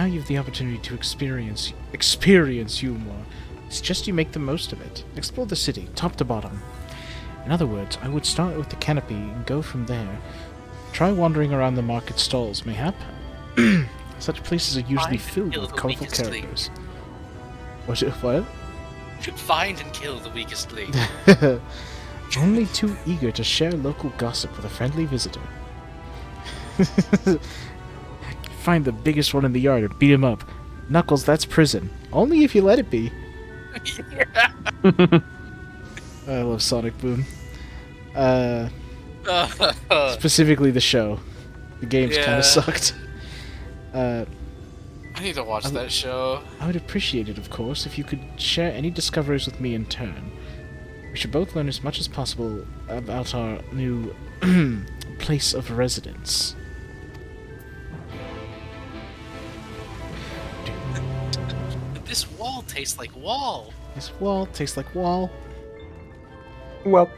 you have the opportunity to experience Eulmore. Suggest you make the most of it. Explore the city, top to bottom. In other words, I would start with the canopy and go from there. Try wandering around the market stalls, mayhap. Such places are usually filled with colorful characters. What? Find and kill the weakest link. Only too eager to share local gossip with a friendly visitor. Find the biggest one in the yard and beat him up. Knuckles, that's prison. Only if you let it be. I love Sonic Boom. Specifically the show. The games kind of sucked. I need to watch that show. I would appreciate it, of course, if you could share any discoveries with me in turn. We should both learn as much as possible about our new place of residence. This wall tastes like wall. This wall tastes like wall. Well,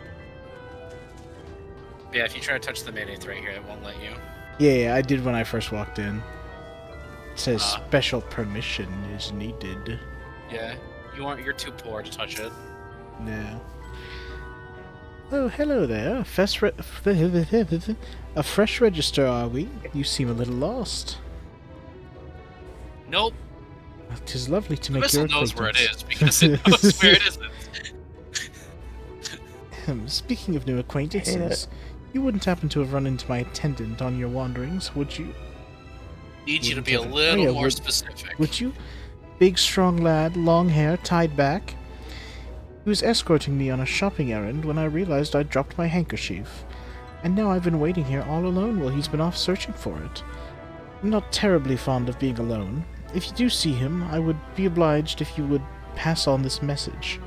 Yeah, if you try to touch the mayonnaise right here, it won't let you. Yeah, I did when I first walked in. It says special permission is needed. Yeah, you're too poor to touch it. No. Oh, hello there. A fresh register, are we? You seem a little lost. Nope. 'Tis lovely to make Whistle your knows where it acquaintance. is because it knows where it isn't. Speaking of new acquaintances, you wouldn't happen to have run into my attendant on your wanderings, would you? Need you to be a little more specific. Would you? Big, strong lad, long hair, tied back. He was escorting me on a shopping errand when I realized I'd dropped my handkerchief. And now I've been waiting here all alone while he's been off searching for it. I'm not terribly fond of being alone. If you do see him, I would be obliged if you would pass on this message.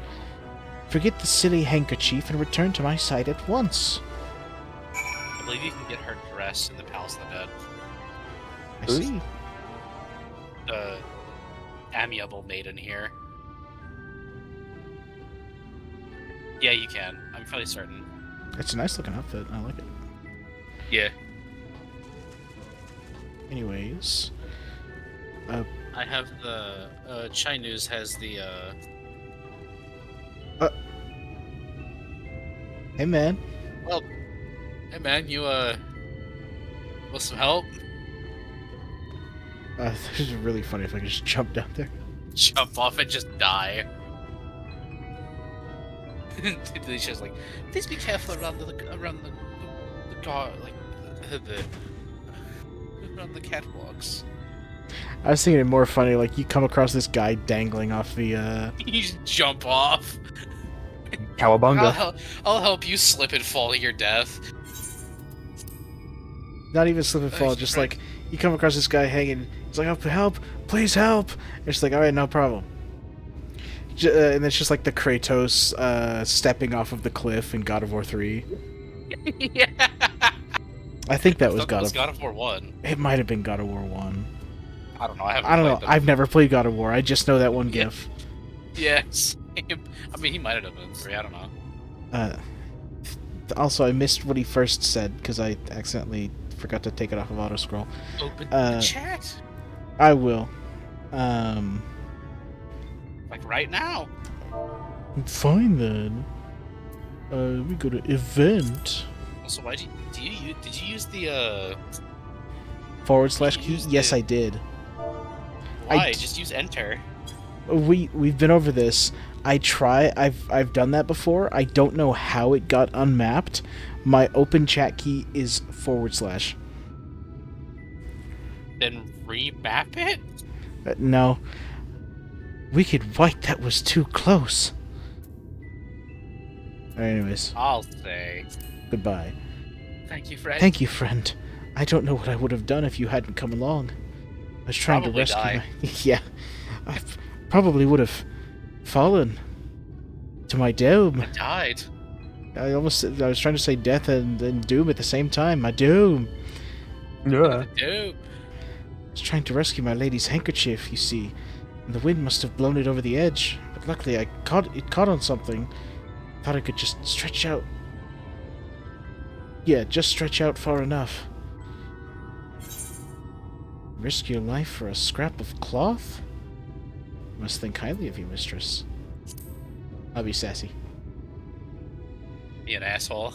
Forget the silly handkerchief and return to my side at once. I believe you can get her dress in the Palace of the Dead. I see. The amiable maiden here. Yeah, you can. I'm fairly certain. It's a nice looking outfit. I like it. Yeah. Anyways. I have the Chai News has the Hey man. well, hey man, you want some help? This is really funny if I could just jump down there. Jump off and just die. Delicia's like, please be careful around the car, like around the catwalks. I was thinking it more funny, like you come across this guy dangling off the You just jump off. Cowabunga. I'll help you slip and fall to your death. not even slip and fall, just like you come across this guy hanging. He's like, "Oh, help! Please help!" And it's like, "All right, no problem." And it's just like the Kratos stepping off of the cliff in God of War 3. Yeah. I think that was God of War 1. It might have been God of War 1. I don't know. I don't know. them. I've never played God of War. I just know that one GIF. Yes. I mean, he might have been 3. I don't know. Also, I missed what he first said because I accidentally forgot to take it off of auto scroll. Open the chat. I will. Like right now. Fine then. We go to event. Also, why did you use the / key? use Yes, the- I did. why? Just use enter. We've been over this. I've done that before. I don't know how it got unmapped. My open chat key is /. Then remap it? No. Wicked White, that was too close. Anyways, I'll say. goodbye. Thank you, friend. Thank you, friend. I don't know what I would have done if you hadn't come along. I was trying Probably to rescue die. Yeah. I probably would have fallen to my doom. Died. I was trying to say death and doom at the same time. My doom. Yeah. Dope. I was trying to rescue my lady's handkerchief, you see, and the wind must have blown it over the edge. But luckily, it caught on something. Thought I could just stretch out. Yeah, just stretch out far enough. Risk your life for a scrap of cloth? Must think highly of you, mistress. I'll be sassy. Be an asshole.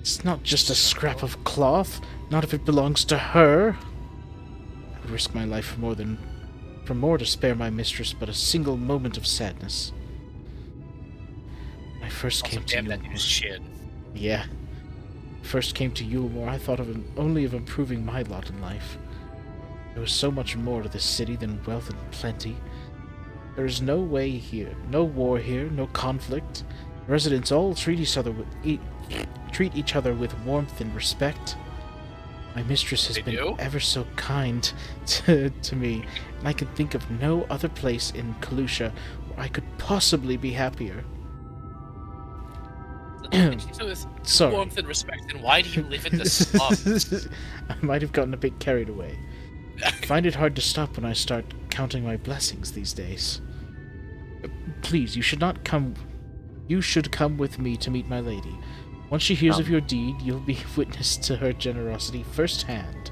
It's not just a scrap of cloth, not if it belongs to her. I would risk my life for more to spare my mistress but a single moment of sadness. When I first Also, came to damn that Eulmore. dude's shit. Yeah. First came to Eulmore, I thought only of improving my lot in life. There was so much more to this city than wealth and plenty. There is no war here, no conflict. The residents all treat each other with warmth and respect. My mistress has They been do? ever so kind to me, and I can think of no other place in Kalusha where I could possibly be happier. So with Sorry. warmth and respect, and why do you live in the slums? I might have gotten a bit carried away. I find it hard to stop when I start counting my blessings these days. Please, you should come with me to meet my lady. Once she hears of your deed, you'll be witness to her generosity firsthand.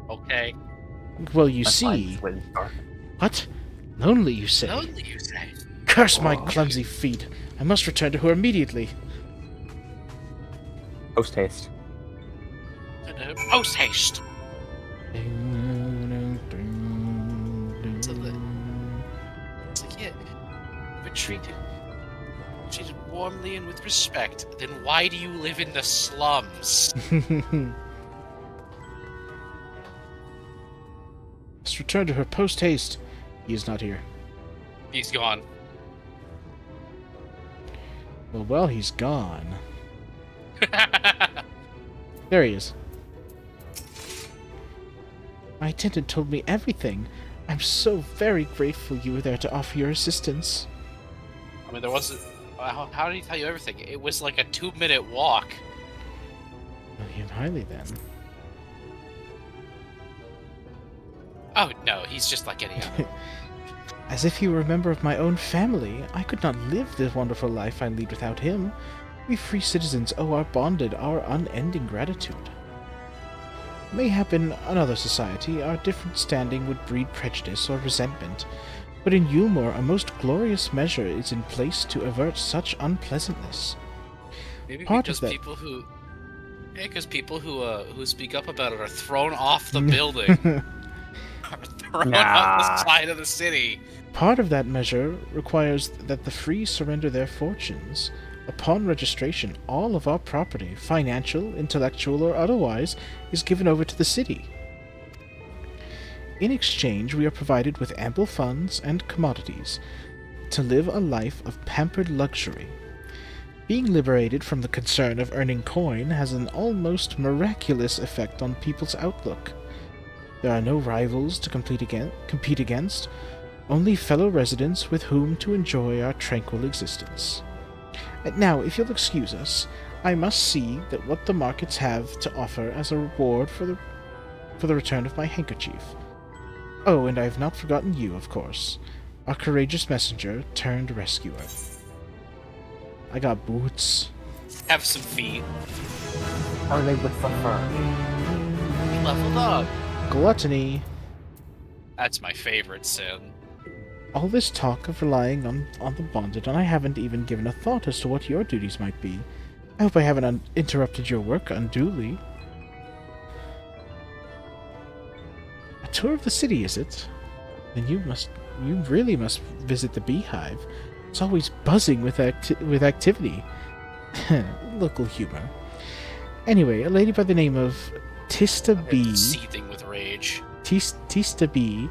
Okay. Well, you That's fine, see... just wait and start. What? Lonely, you say? Lonely, you say? Curse my clumsy feet! I must return to her immediately. Post haste. Post haste. It's like, yeah, but treated warmly and with respect. Then why do you live in the slums? Must return to her post haste. He is not here. He's gone. Well, while he's gone... There he is. My attendant told me everything. I'm so very grateful you were there to offer your assistance. I mean, there wasn't. How did he tell you everything? It was like a 2-minute walk. Value him highly, then. Oh no, he's just like any other. As if he were a member of my own family, I could not live the wonderful life I lead without him. We free citizens owe our unending gratitude. Mayhap in another society, our different standing would breed prejudice or resentment, but in Eulmore a most glorious measure is in place to avert such unpleasantness. Maybe Part because of that- people who speak up about it are thrown off the building, are thrown off the side of the city. Part of that measure requires that the free surrender their fortunes. Upon registration, all of our property, financial, intellectual, or otherwise, is given over to the city. In exchange, we are provided with ample funds and commodities to live a life of pampered luxury. Being liberated from the concern of earning coin has an almost miraculous effect on people's outlook. There are no rivals to compete against, only fellow residents with whom to enjoy our tranquil existence. Now, if you'll excuse us, I must see that what the markets have to offer as a reward for the return of my handkerchief. Oh, and I have not forgotten you, of course, our courageous messenger turned rescuer. I got boots. Have some feet. How are they with the fur? He leveled up. Gluttony. That's my favorite sin. All this talk of relying on the bonded, and I haven't even given a thought as to what your duties might be. I hope I haven't interrupted your work unduly. A tour of the city, is it? Then you really must visit the beehive. It's always buzzing with activity. Local humor. Anyway, a lady by the name of Tista B. Seething with rage. Tista B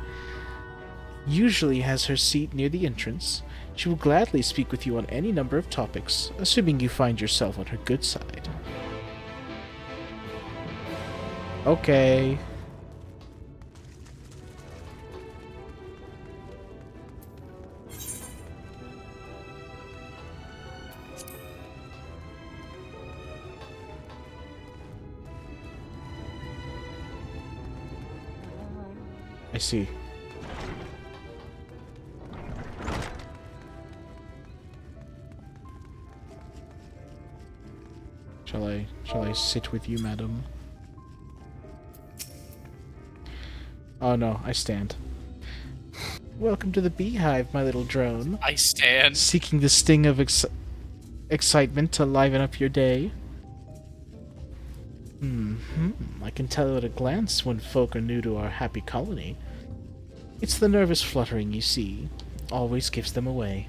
usually has her seat near the entrance. She will gladly speak with you on any number of topics, assuming you find yourself on her good side. Okay. I see. Shall I sit with you, madam? Oh no, I stand. Welcome to the beehive, my little drone. I stand. Seeking the sting of excitement to liven up your day. I can tell at a glance when folk are new to our happy colony. It's the nervous fluttering you see. Always gives them away.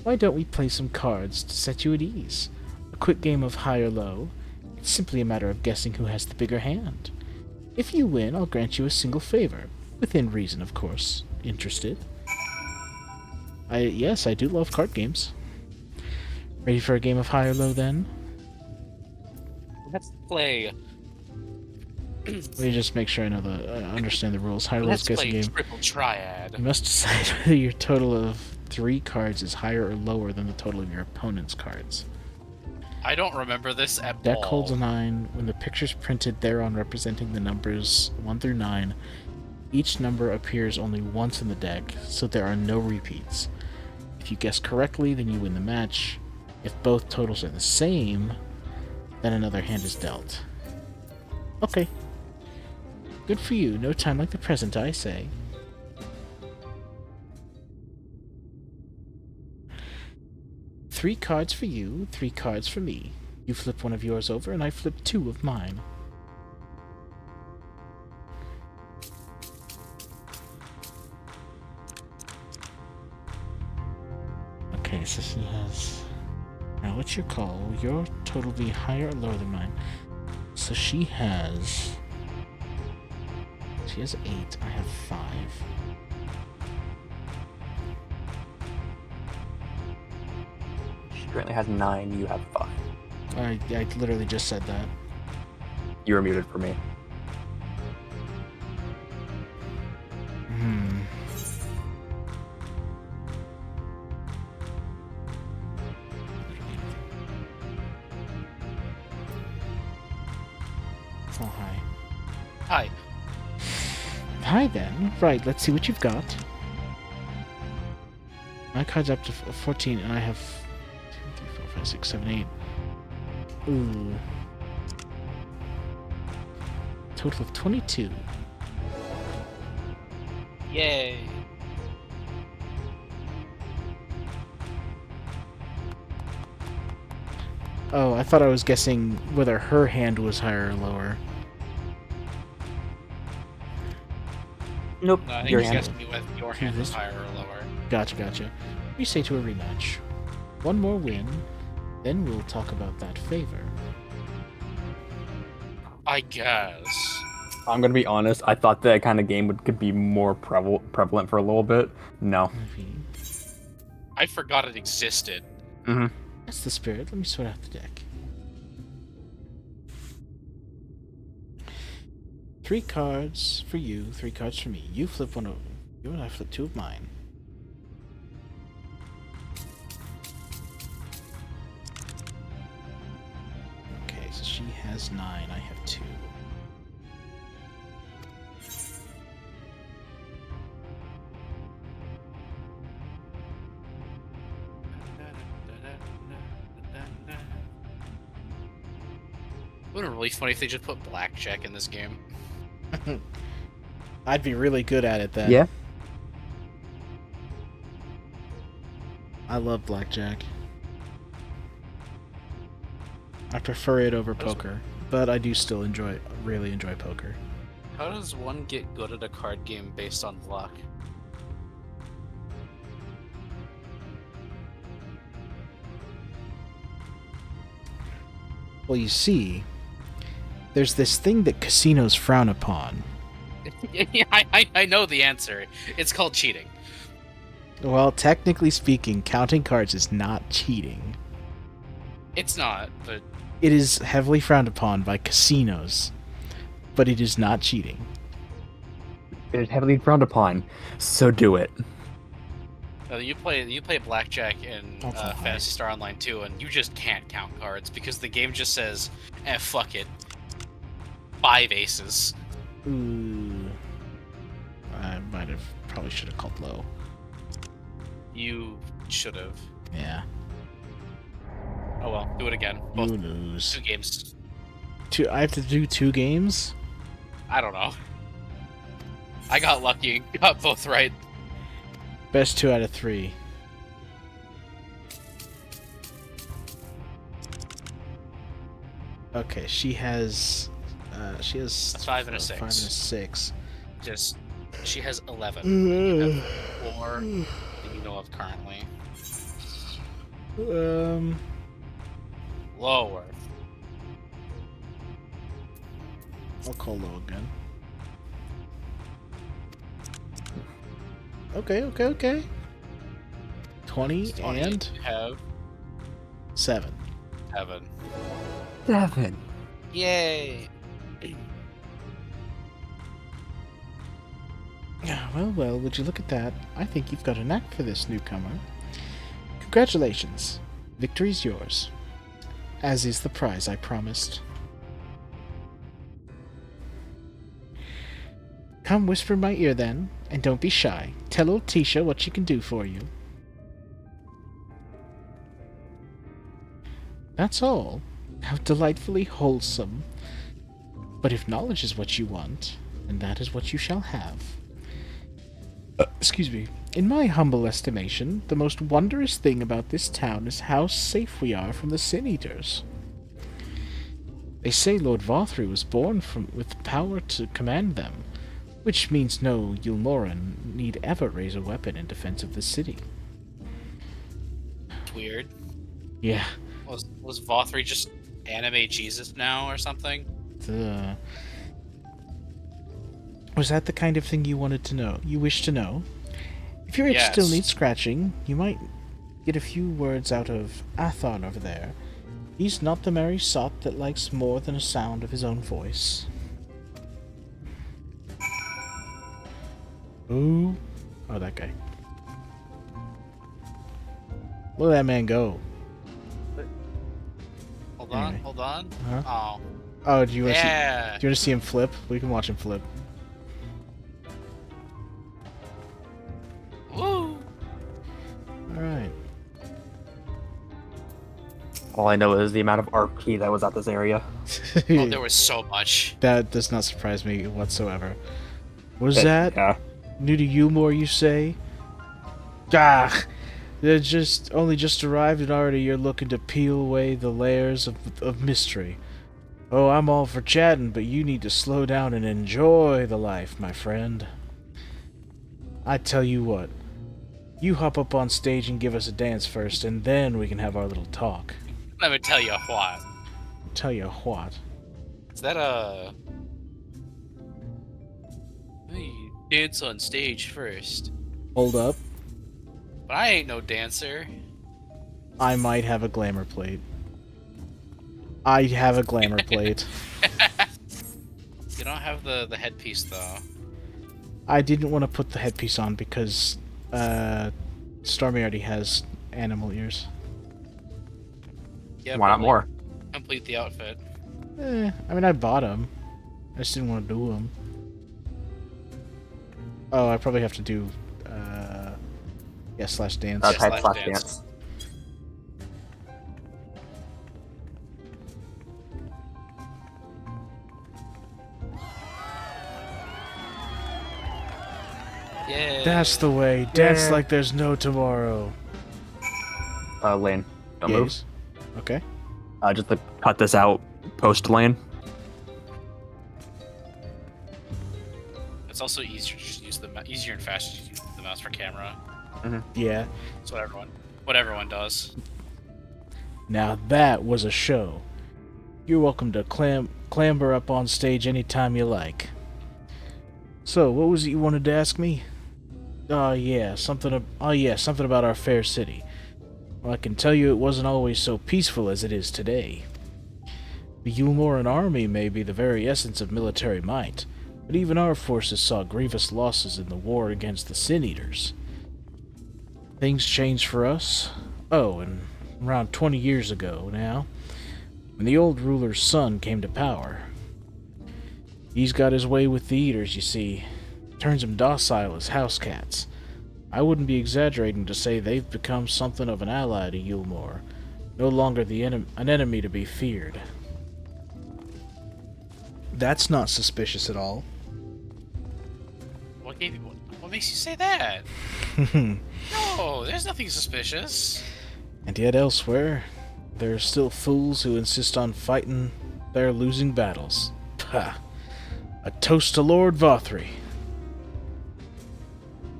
Why don't we play some cards to set you at ease? A quick game of high or low. It's simply a matter of guessing who has the bigger hand. If you win, I'll grant you a single favor. Within reason, of course. Interested? Yes, I do love card games. Ready for a game of high or low, then? Let's play. Let me just make sure I understand the rules. High or low is Let's guessing play game. triple triad. You must decide whether your total of 3 cards is higher or lower than the total of your opponent's cards. I don't remember this at Deck all. holds a 9. When the picture's printed thereon representing the numbers 1 through 9, each number appears only once in the deck, so there are no repeats. If you guess correctly, then you win the match. If both totals are the same, then another hand is dealt. Okay. Good for you. No time like the present, I say. Three cards for you, 3 cards for me. You flip one of yours over, and I flip 2 of mine. Okay, so she has... Now, what's your call? Will your total be higher or lower than mine? So she has... She has 8, I have 5. She currently has 9, you have 5. I literally just said that. You were muted for me. Oh, hi. Hi. Hi then. Right, let's see what you've got. My card's up to 14, and I have 2, 3, 4, 5, 6, 7, 8. Ooh. Total of 22. Yay. Oh, I thought I was guessing whether her hand was higher or lower. Nope. No, I think your you hand. guessed me with your hand is higher or lower. Gotcha. We say to a rematch. One more win, then we'll talk about that favor. I guess. I'm gonna be honest, I thought that kind of game could be more prevalent for a little bit. No. I forgot it existed. Mm-hmm. That's the spirit. Let me sort out the deck. 3 cards for you, 3 cards for me. You flip one of you and I flip 2 of mine. Okay, so she has 9, I have 2. would have been really funny if they just put blackjack in this game. I'd be really good at it then. Yeah. I love blackjack. I prefer it over poker, but I do still really enjoy poker. How does one get good at a card game based on luck? Well, you see, there's this thing that casinos frown upon. Yeah, I know the answer. It's called cheating. Well, technically speaking, counting cards is not cheating. It's not, but It is heavily frowned upon by casinos, but it is not cheating. It is heavily frowned upon, so do it. you play blackjack in That's a high. Phantasy Star Online 2, and you just can't count cards because the game just says, fuck it. 5 aces. Ooh. I probably should have called low. You should have. Yeah. Oh well, do it again. You Both lose. 2 games. I have to do 2 games? I don't know. I got lucky and got both right. Best 2 out of 3. Okay, she has A 5 and a 6. 5 and a 6. Just she has 11. You Mm. have 4 that you know of currently. Lower. I'll call low again. Okay. 20 and You have 7. 7. 7. Yay! Well, would you look at that? I think you've got a knack for this, newcomer. Congratulations. Victory's yours. As is the prize I promised. Come whisper in my ear then, and don't be shy. Tell old Tisha what she can do for you. That's all. How delightfully wholesome. But if knowledge is what you want, then that is what you shall have. Excuse me. In my humble estimation, the most wondrous thing about this town is how safe we are from the Sin Eaters. They say Lord Vothru was born with power to command them, which means no Eulmoran need ever raise a weapon in defense of the city. Weird. Yeah. Was Vothri just anime Jesus now or something? Was that the kind of thing you wanted to know? You wish to know? If your itch Yes. still needs scratching, you might get a few words out of Athon over there. He's not the merry sot that likes more than a sound of his own voice. Ooh. Oh, that guy. Look at that man go. Hold on, Anyway. hold on. Huh? Oh. Oh, do you want to see? Yeah. Do you want to see him flip? We can watch him flip. Woo! All right. All I know is the amount of RP that was at this area. Oh, there was so much. That does not surprise me whatsoever. What is that? Yeah. New to Eulmore, you say? Ah, they only just arrived and already you're looking to peel away the layers of mystery. Oh, I'm all for chatting, but you need to slow down and enjoy the life, my friend. I tell you what, you hop up on stage and give us a dance first, and then we can have our little talk. Let me tell you what. Tell you what. Is that a... Hey, dance on stage first. Hold up. But I ain't no dancer. I might have a glamour plate. I have a glamour plate. You don't have the headpiece, though. I didn't want to put the headpiece on because Stormy already has animal ears. Yeah, Why but, not more? Complete the outfit. I mean, I bought them. I just didn't want to do them. Oh, I probably have to do, slash dance. Yeah, Type slash slash dance. dance. Yeah. That's the way. Dance Yeah. like there's no tomorrow. Lane, don't move. Yes. Okay. Just to cut this out, post lane. It's also easier to just use easier and faster to use the mouse for camera. Yeah. That's what everyone does. Now that was a show. You're welcome to clamber up on stage anytime you like. So, what was it you wanted to ask me? Something about our fair city. Well, I can tell you it wasn't always so peaceful as it is today. The Eulmore army may be the very essence of military might, but even our forces saw grievous losses in the war against the Sin Eaters. Things changed for us. Oh, and around 20 years ago now, when the old ruler's son came to power. He's got his way with the Eaters, you see. Turns them docile as house cats. I wouldn't be exaggerating to say they've become something of an ally to Eulmore. No longer an enemy to be feared. That's not suspicious at all. What makes you say that? No, there's nothing suspicious. And yet elsewhere, there are still fools who insist on fighting their losing battles. Pah! A toast to Lord Vothry.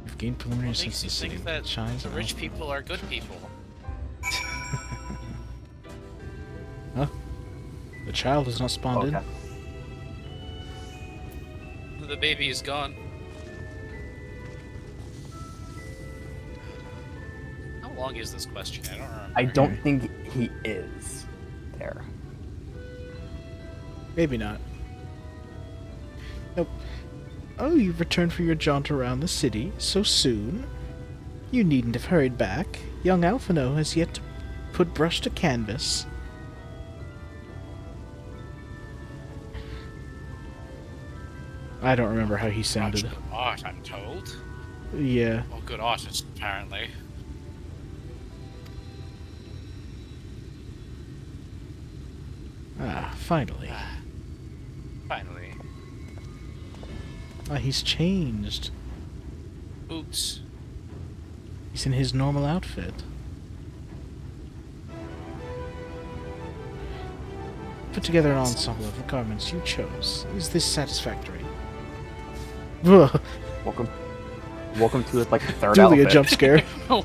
You've gained preliminary What makes you sense think that shines the rich people are good people? Huh? The child has not spawned Okay. The baby is gone. How long is this question? I don't remember. I don't think he is there. Maybe not. Nope. Oh, you've returned from your jaunt around the city so soon? You needn't have hurried back. Young Alphino has yet to put brush to canvas. I don't remember how he sounded. Good art, I'm told. Yeah. Well, good artist, apparently. Ah, finally. Finally. Ah, he's changed. Oops. He's in his normal outfit. Put together an ensemble of the garments you chose. Is this satisfactory? Welcome to like the third Duly a outfit. jump scare. Oh.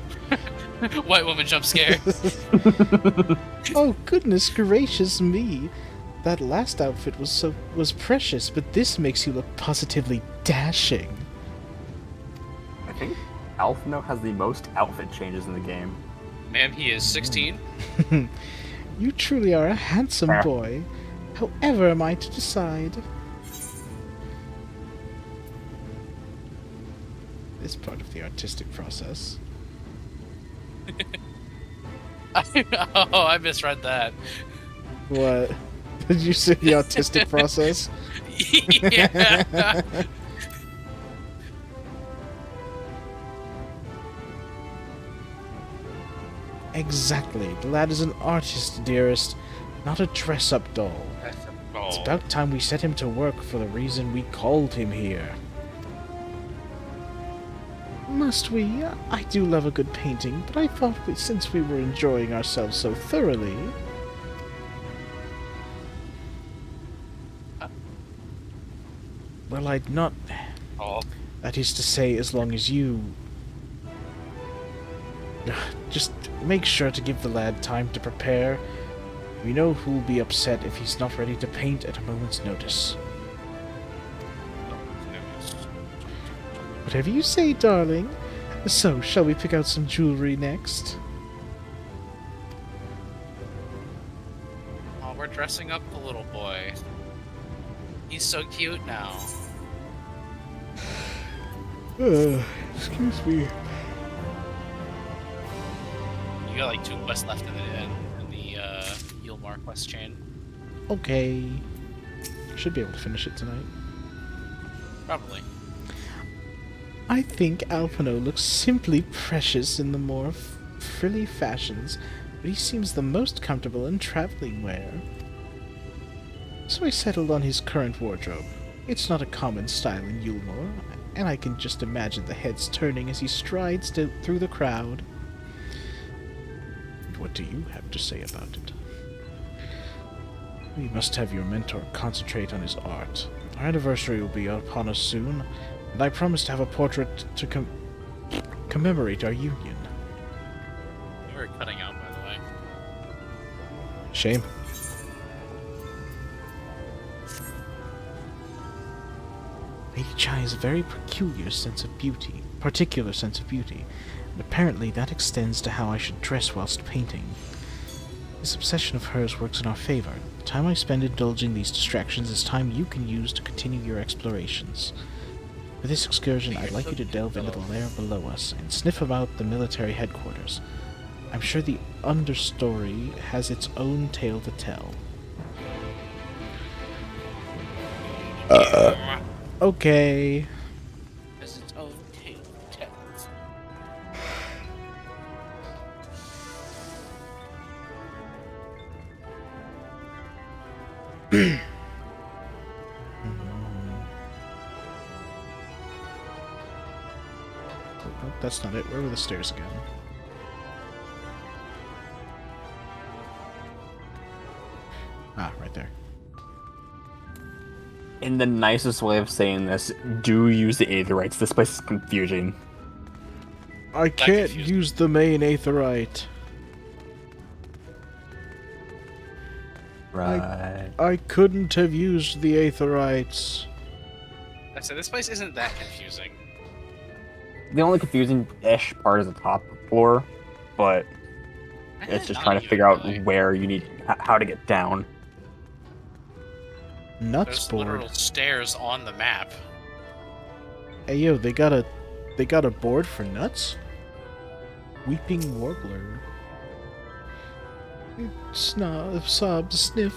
White woman jump scare. Oh, goodness gracious me. That last outfit was precious, but this makes you look positively dashing. I think Alphino has the most outfit changes in the game. Ma'am, he is 16. You truly are a handsome boy. However am I to decide? It's part of the artistic process. Oh, I misread that. What? Did you say the autistic process? Yeah. Exactly. The lad is an artist, dearest, not a dress-up doll. It's about time we set him to work for the reason we called him here. Must we? I do love a good painting, but I thought since we were enjoying ourselves so thoroughly... Well, I'd not... Oh. That is to say, as long as you... Just make sure to give the lad time to prepare. We know who'll be upset if he's not ready to paint at a moment's notice. Whatever you say, darling. So, shall we pick out some jewelry next? Oh, we're dressing up the little boy. He's so cute now. Excuse me. You got like 2 quests left in the Eulmore quest chain. Okay. Should be able to finish it tonight. Probably. I think Alphino looks simply precious in the more frilly fashions, but he seems the most comfortable in traveling wear. So I settled on his current wardrobe. It's not a common style in Eulmore, and I can just imagine the heads turning as he strides through the crowd. And what do you have to say about it? We must have your mentor concentrate on his art. Our anniversary will be upon us soon, and I promise to have a portrait to commemorate our union. You were cutting out, by the way. Shame. Lady Chai has a very particular sense of beauty, and apparently that extends to how I should dress whilst painting. This obsession of hers works in our favor. The time I spend indulging these distractions is time you can use to continue your explorations. For this excursion, I'd like you to delve into the lair below us and sniff about the military headquarters. I'm sure the understory has its own tale to tell. Okay. Has its own tale to tell. Nope, that's not it. Where were the stairs again? Ah, right there. In the nicest way of saying this, do use the aetherites. This place is confusing. I can't confusing. use the main aetherite. Right. I couldn't have used the aetherites. I said this place isn't that confusing. The only confusing-ish part is the top floor, but it's just Not trying to even figure out really. where you need, how to get down. Nuts There's board. literal stairs on the map. Hey yo, they got a board for nuts? Weeping Warbler. Snob, sob, sniff.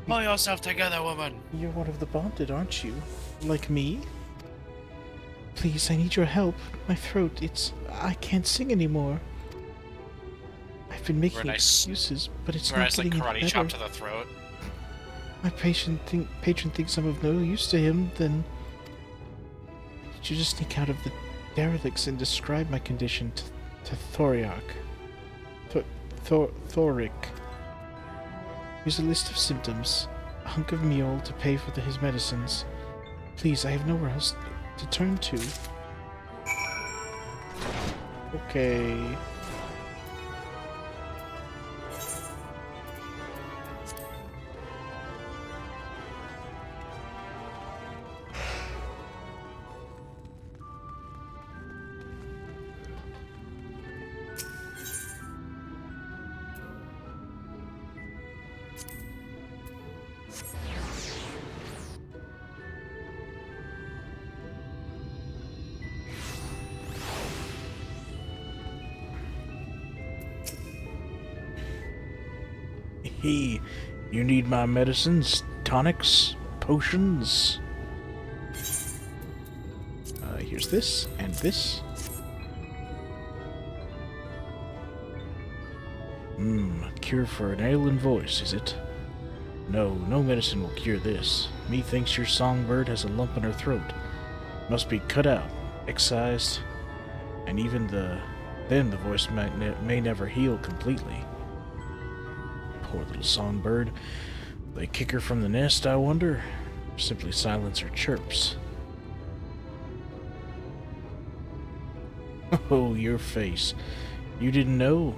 Pull yourself together, woman. You're one of the bonded, aren't you? Like me? Please, I need your help. My throat, I can't sing anymore. I've been making Where a nice- excuses, but it's Where not it's like getting any karate chop better. to the throat. My patron thinks I'm of no use to him, then... Did you just sneak out of the derelicts and describe my condition to Thoriak? Thoric. Here's a list of symptoms. A hunk of meal to pay for his medicines. Please, I have nowhere else to turn to. Okay. Hey, you need my medicines, tonics, potions? Here's this, and this. Cure for an ailing voice, is it? No medicine will cure this. Methinks your songbird has a lump in her throat. Must be cut out, excised, and even then the voice may never heal completely. Poor little songbird. Will they kick her from the nest, I wonder? Or simply silence her chirps? Oh, your face. You didn't know?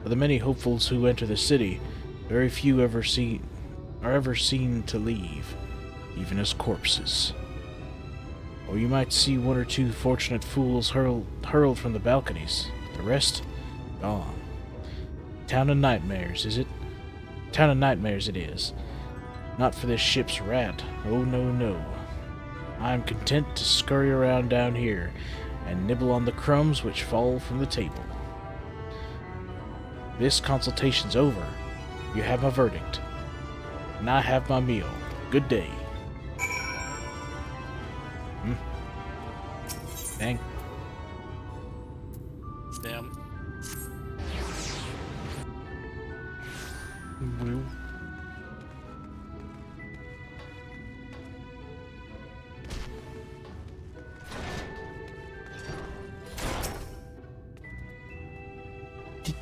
Of the many hopefuls who enter the city, very few are ever seen to leave, even as corpses. Or you might see one or two fortunate fools hurled from the balconies. The rest, gone. Town of nightmares, is it? Town of nightmares it is. Not for this ship's rat. Oh, no. I am content to scurry around down here and nibble on the crumbs which fall from the table. This consultation's over. You have my verdict. And I have my meal. Good day. Dang. Damn. Well,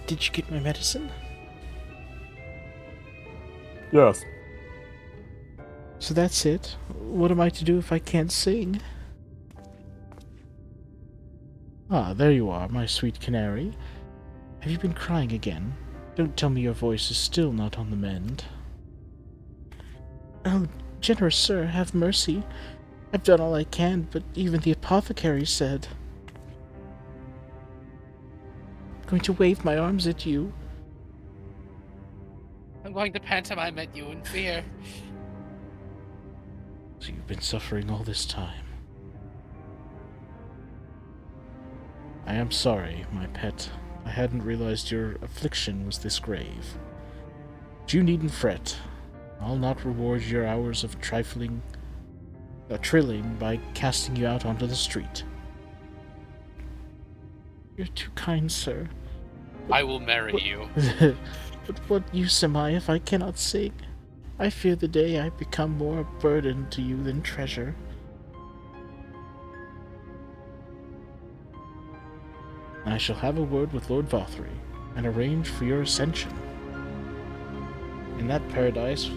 did you get my medicine? Yes. So that's it? What am I to do if I can't sing? Ah, there you are, my sweet canary. Have you been crying again? Don't tell me your voice is still not on the mend. Oh, generous sir, have mercy. I've done all I can, but even the apothecary said... I'm going to wave my arms at you. I'm going to pantomime at you in fear. So you've been suffering all this time. I am sorry, my pet. I hadn't realized your affliction was this grave. But you needn't fret. I'll not reward your hours of trilling by casting you out onto the street. You're too kind, sir. I will marry you. But what use am I if I cannot sing? I fear the day I become more a burden to you than treasure. I shall have a word with Lord Vothry and arrange for your ascension. In that paradise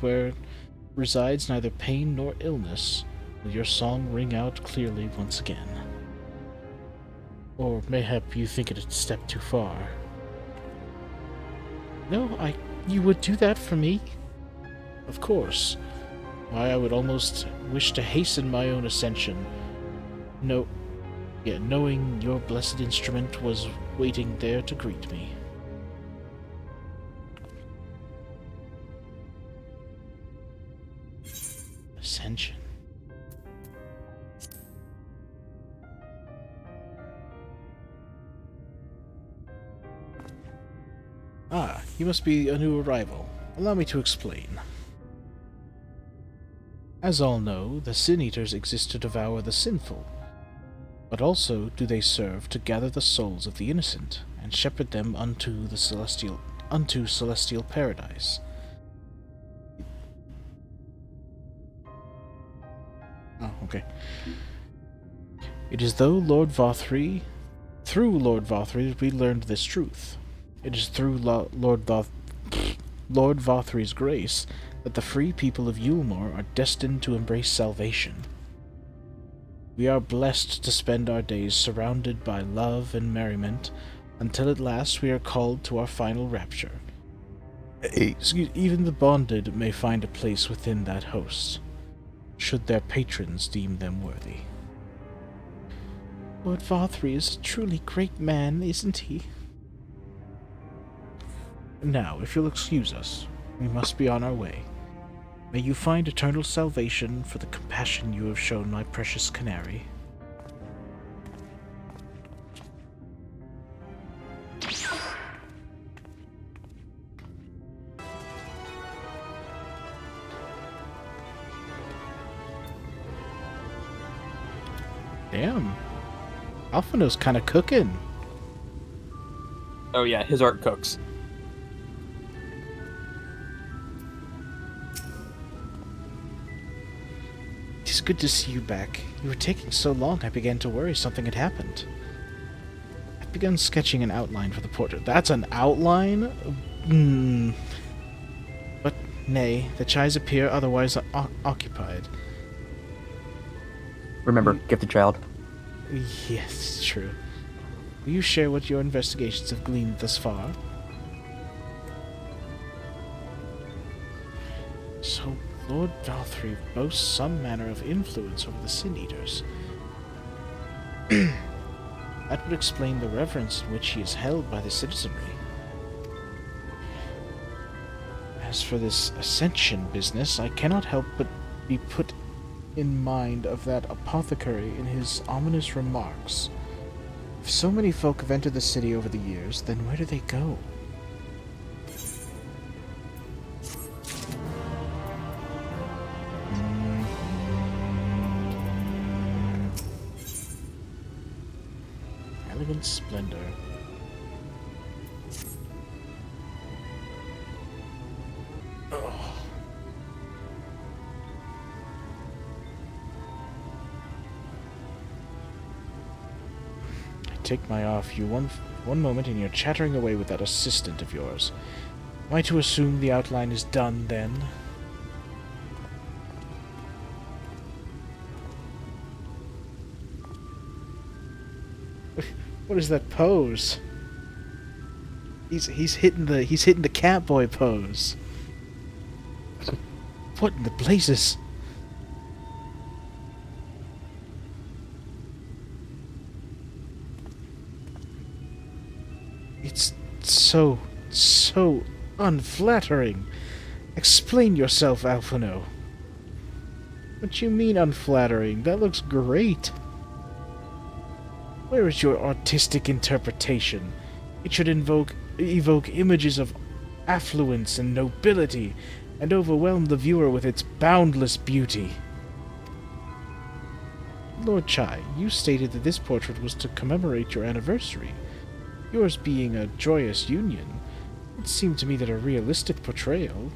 where resides neither pain nor illness, will your song ring out clearly once again. Or mayhap you think it a step too far. No, you would do that for me? Of course. Why, I would almost wish to hasten my own ascension. Knowing your blessed instrument was waiting there to greet me. Ascension. Ah, you must be a new arrival. Allow me to explain. As all know, the Sin Eaters exist to devour the sinful, but also do they serve to gather the souls of the innocent and shepherd them unto celestial paradise. Oh, okay. It is through Lord Vothry that we learned this truth. It is through Lord Vothry's grace that the free people of Eulmore are destined to embrace salvation. We are blessed to spend our days surrounded by love and merriment, until at last we are called to our final rapture. Even the bonded may find a place within that host, should their patrons deem them worthy. Lord Vothry is a truly great man, isn't he? Now, if you'll excuse us, we must be on our way. May you find eternal salvation for the compassion you have shown my precious canary. Damn. Alphino's kinda cooking. Oh yeah, his art cooks. It's good to see you back. You were taking so long I began to worry something had happened. I've begun sketching an outline for the portrait. That's an outline? But nay, the chais appear otherwise occupied. Remember, gifted child. Yes, true. Will you share what your investigations have gleaned thus far? So, Lord Vothry boasts some manner of influence over the Sin Eaters. That would explain the reverence in which he is held by the citizenry. As for this ascension business, I cannot help but be put in mind of that apothecary in his ominous remarks. If so many folk have entered the city over the years, then where do they go? Elegant splendor. take my off you one moment and you're chattering away with that assistant of yours. Am I to assume the outline is done, then? What is that pose? He's hitting the catboy pose. What in the blazes? It's so unflattering. Explain yourself, Alphino. What you mean unflattering? That looks great. Where is your artistic interpretation? It should evoke images of affluence and nobility, and overwhelm the viewer with its boundless beauty. Lord Chai, you stated that this portrait was to commemorate your anniversary. Yours being a joyous union, it seemed to me that a realistic portrayal...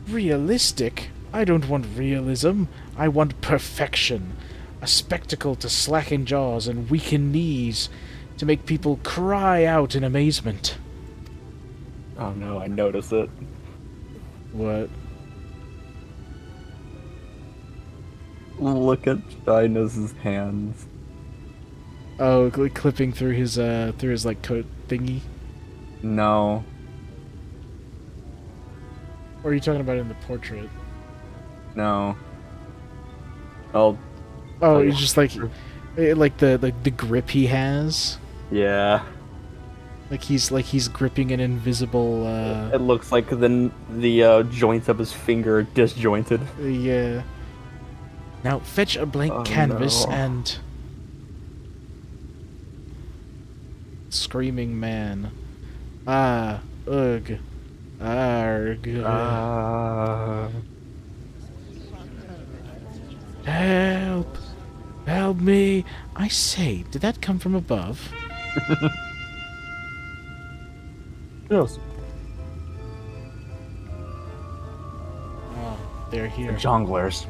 Realistic? I don't want realism. I want perfection. A spectacle to slacken jaws and weaken knees, to make people cry out in amazement. Oh no, I noticed it. What? Look at China's hands. Oh, clipping through his like coat thingy? No. Or are you talking about in the portrait? No. Oh, It's just like the grip he has. yeah. Like he's gripping an invisible. It looks like the joints of his finger are disjointed. Yeah. Now fetch a blank canvas and. Screaming man. Ah, ugh, arg. Help! Help me! I say, did that come from above? Yes. Oh, they're here. Jonglers.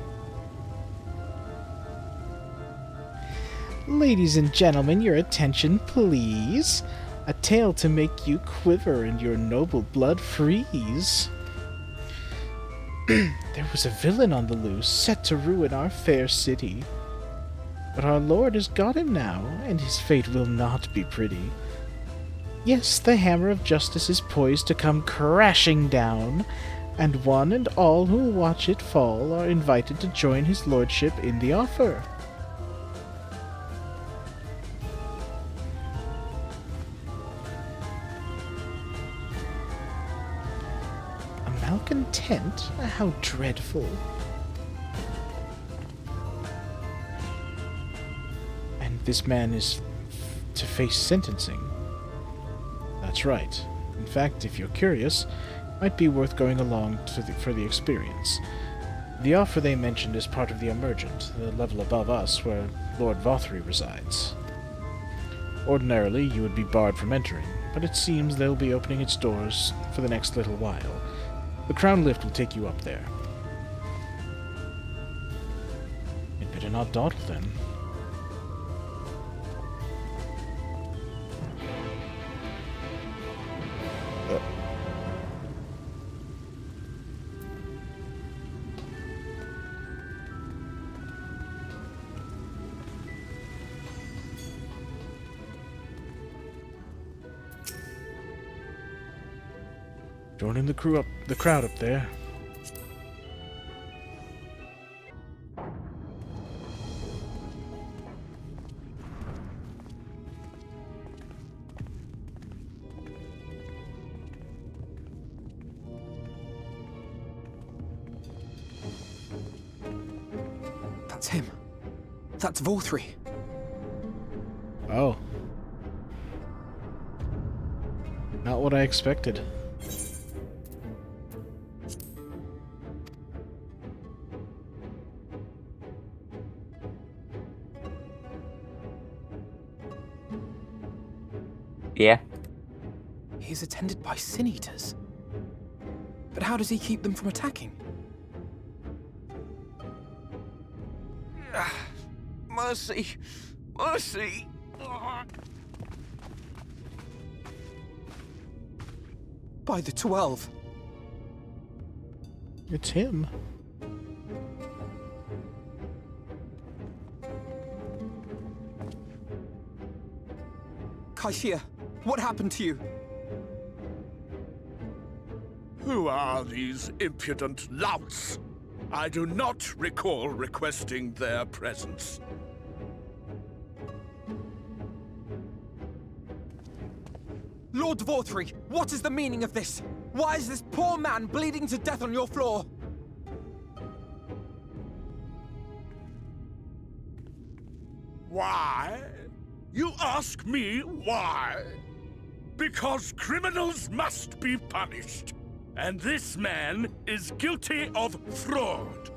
Ladies and gentlemen, your attention, please. A tale to make you quiver and your noble blood freeze. There was a villain on the loose, set to ruin our fair city. But our lord has got him now, and his fate will not be pretty. Yes, the hammer of justice is poised to come crashing down, and one and all who watch it fall are invited to join his lordship in the offer. A malcontent? How dreadful. And this man is to face sentencing. That's right. In fact, if you're curious, it might be worth going along for the experience. The offer they mentioned is part of the Emergent, the level above us, where Lord Vothry resides. Ordinarily, you would be barred from entering, but it seems they'll be opening its doors for the next little while. The Crown Lift will take you up there. You'd better not dawdle, then. Joining the crowd up there. That's him. That's Vothry. Oh. Not what I expected. Yeah. He is attended by sin eaters. But how does he keep them from attacking? Mercy! Mercy! By the 12. It's him. Kaishia, what happened to you? Who are these impudent louts? I do not recall requesting their presence. Lord Dvortri, what is the meaning of this? Why is this poor man bleeding to death on your floor? Why? You ask me why? Because criminals must be punished. And this man is guilty of fraud.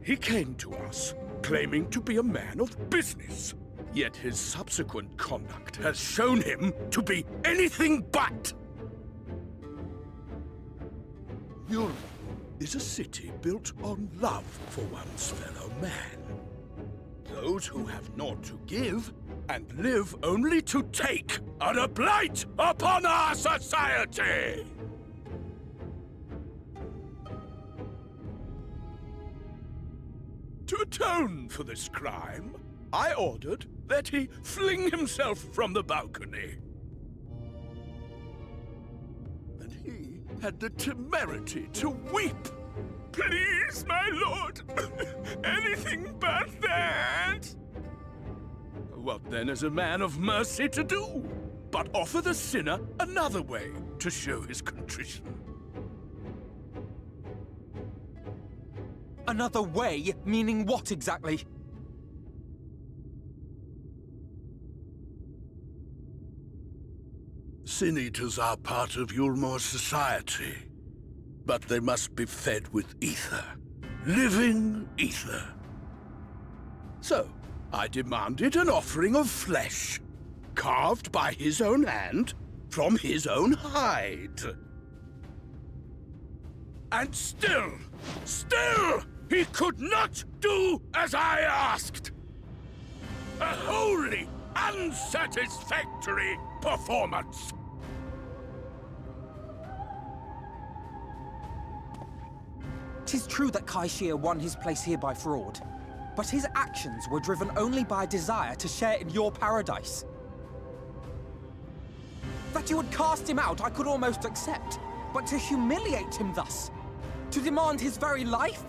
He came to us, claiming to be a man of business. Yet his subsequent conduct has shown him to be anything but. Eulmore is a city built on love for one's fellow man. Those who have naught to give and live only to take are a blight upon our society! To atone for this crime, I ordered that he fling himself from the balcony. And he had the temerity to weep. Please, my lord, anything but that. What then is a man of mercy to do, but offer the sinner another way to show his contrition? Another way? Meaning what exactly? Sin Eaters are part of Eulmore's society, but they must be fed with ether. Living ether. So, I demanded an offering of flesh, carved by his own hand, from his own hide. And still, he could not do as I asked. A wholly unsatisfactory performance. Tis true that Kaishia won his place here by fraud, but his actions were driven only by a desire to share in your paradise. That you would cast him out I could almost accept, but to humiliate him thus, to demand his very life?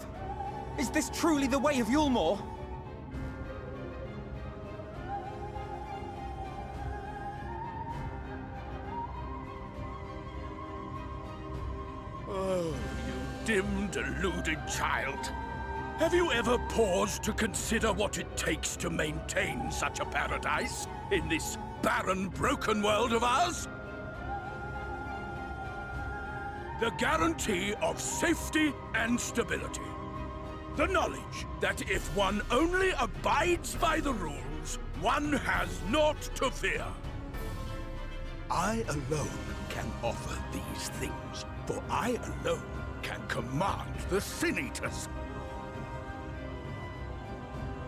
Is this truly the way of Eulmore? Oh, you dim, deluded child. Have you ever paused to consider what it takes to maintain such a paradise in this barren, broken world of ours? The guarantee of safety and stability. The knowledge that if one only abides by the rules, one has naught to fear. I alone can offer these things, for I alone can command the Sin Eaters.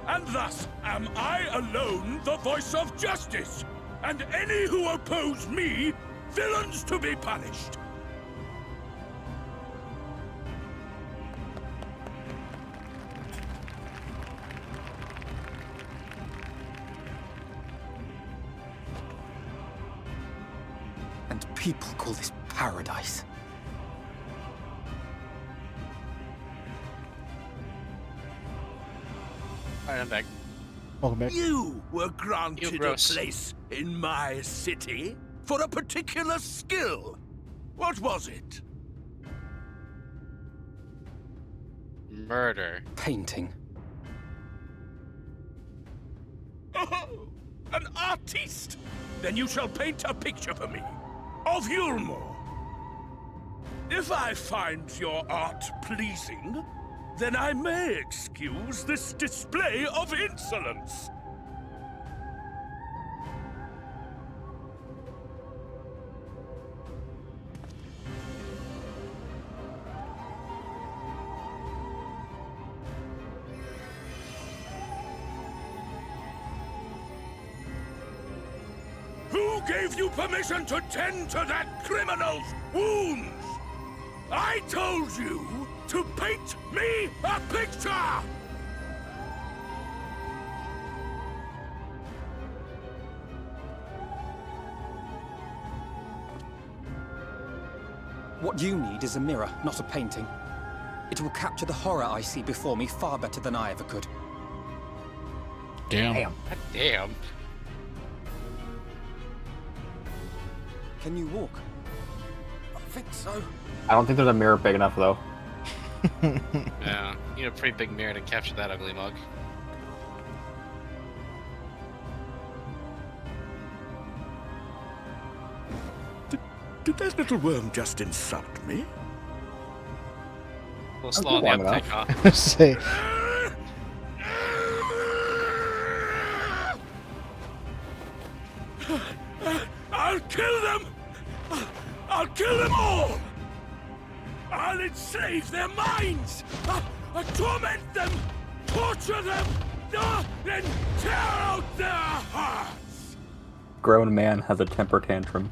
And thus am I alone the voice of justice, and any who oppose me, villains to be punished. And people call this paradise. Alright, I'm back. Welcome back. You were granted a gross. place in my city for a particular skill. What was it? Murder. Painting. Oh, an artiste! Then you shall paint a picture for me of Eulmore. If I find your art pleasing, then I may excuse this display of insolence. gave you permission to tend to that criminal's wounds? I told you to paint me a picture! What you need is a mirror, not a painting. It will capture the horror I see before me far better than I ever could. Damn. Damn. Can you walk? I think so. I don't think there's a mirror big enough though. Yeah, you need a pretty big mirror to capture that ugly mug. Did that little worm just insult me? A little slow on the warm uptake, huh? Say, I'll kill them! I'll kill them all! I'll enslave their minds! I'll torment them! Torture them! Then tear out their hearts! Grown man has a temper tantrum.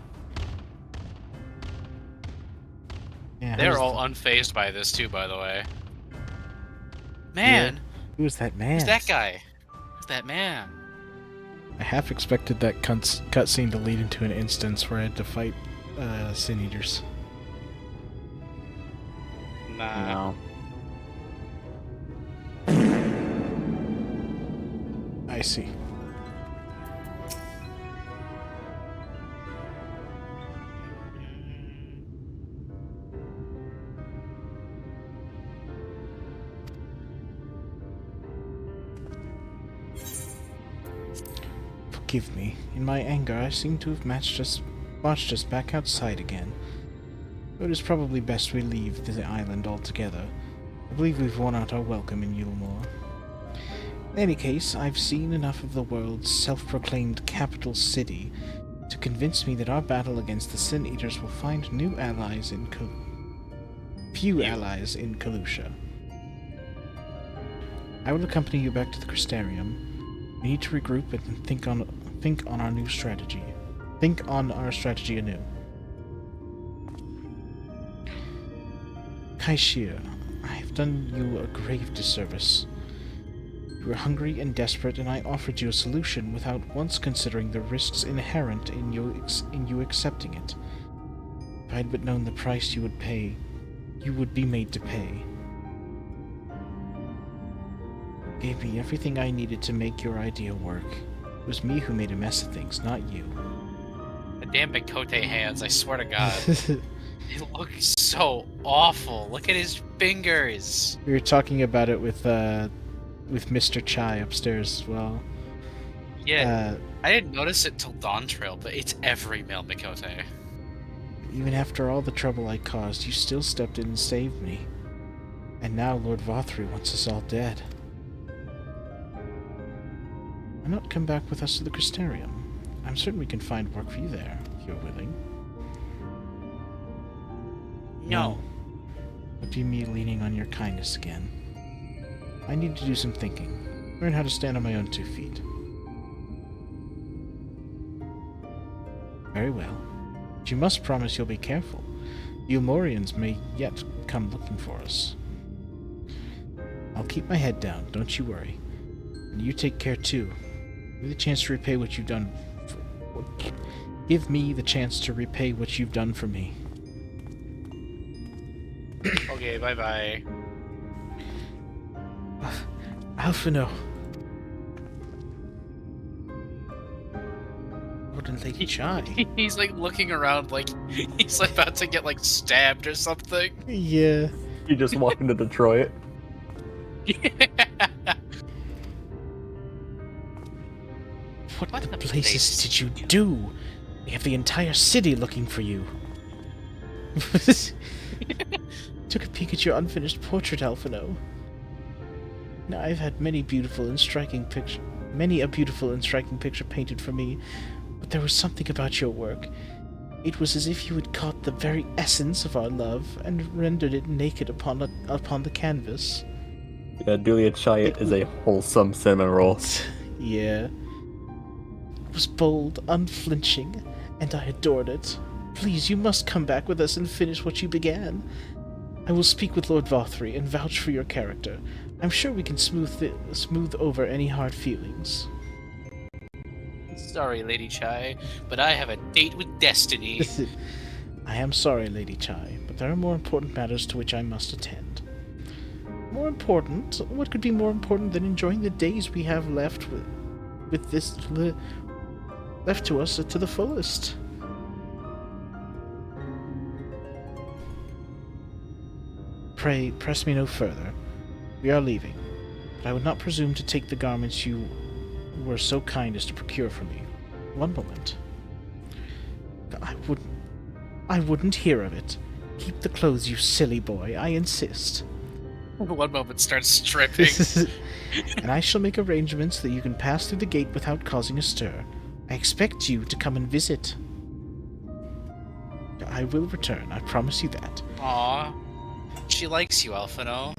yeah, They're all unfazed by this too, by the way. Man, who's that man? who's that guy? Who's that man? I half expected that cutscene to lead into an instance where I had to fight Sin Eaters. Nah. No. I see. Forgive me. In my anger, I seem to have marched us back outside again. It is probably best we leave the island altogether. I believe we've worn out our welcome in Eulmore. In any case, I've seen enough of the world's self-proclaimed capital city to convince me that our battle against the Sin Eaters will find new allies in few allies in Kalusha. I will accompany you back to the Crystarium. We need to regroup and think on our new strategy. Think on our strategy anew. Kaishir, I have done you a grave disservice. You were hungry and desperate, and I offered you a solution without once considering the risks inherent in you accepting it. If I had but known the price you would pay, you would be made to pay. You gave me everything I needed to make your idea work. It was me who made a mess of things, not you. The damn Mikote hands, I swear to God. They look so awful. Look at his fingers. We were talking about it with Mr. Chai upstairs as well. Yeah, I didn't notice it till Dawn Trail, but it's every male Mikote. Even after all the trouble I caused, you still stepped in and saved me. And now Lord Vothri wants us all dead. Why not come back with us to the Crystarium? I'm certain we can find work for you there, if you're willing. No. Would be me leaning on your kindness again. I need to do some thinking. Learn how to stand on my own 2 feet. Very well. But you must promise you'll be careful. The Eulmorians may yet come looking for us. I'll keep my head down, don't you worry. And you take care too. Give me the chance to repay what you've done Give me the chance to repay what you've done for me. Okay, bye-bye. Alphino. What a Lady Chai. He's like looking around like he's like about to get like stabbed or something. Yeah. You just walked into Detroit. What the blazes did you do? We have the entire city looking for you. Took a peek at your unfinished portrait, Alphino. Now I've had many a beautiful and striking picture painted for me, but there was something about your work. It was as if you had caught the very essence of our love and rendered it naked upon the canvas. Yeah, Dulia Chayat is a wholesome cinnamon roll. Yeah. It was bold, unflinching, and I adored it. Please, you must come back with us and finish what you began. I will speak with Lord Vothry and vouch for your character. I'm sure we can smooth over any hard feelings. Sorry, Lady Chai, but I have a date with destiny. I am sorry, Lady Chai, but there are more important matters to which I must attend. More important? What could be more important than enjoying the days we have left with this left to us to the fullest? Pray, press me no further. We are leaving, but I would not presume to take the garments you were so kind as to procure for me. One moment. I wouldn't hear of it. Keep the clothes, you silly boy, I insist. One moment starts stripping. And I shall make arrangements that you can pass through the gate without causing a stir. I expect you to come and visit. I will return, I promise you that. Aw. She likes you, Alphino.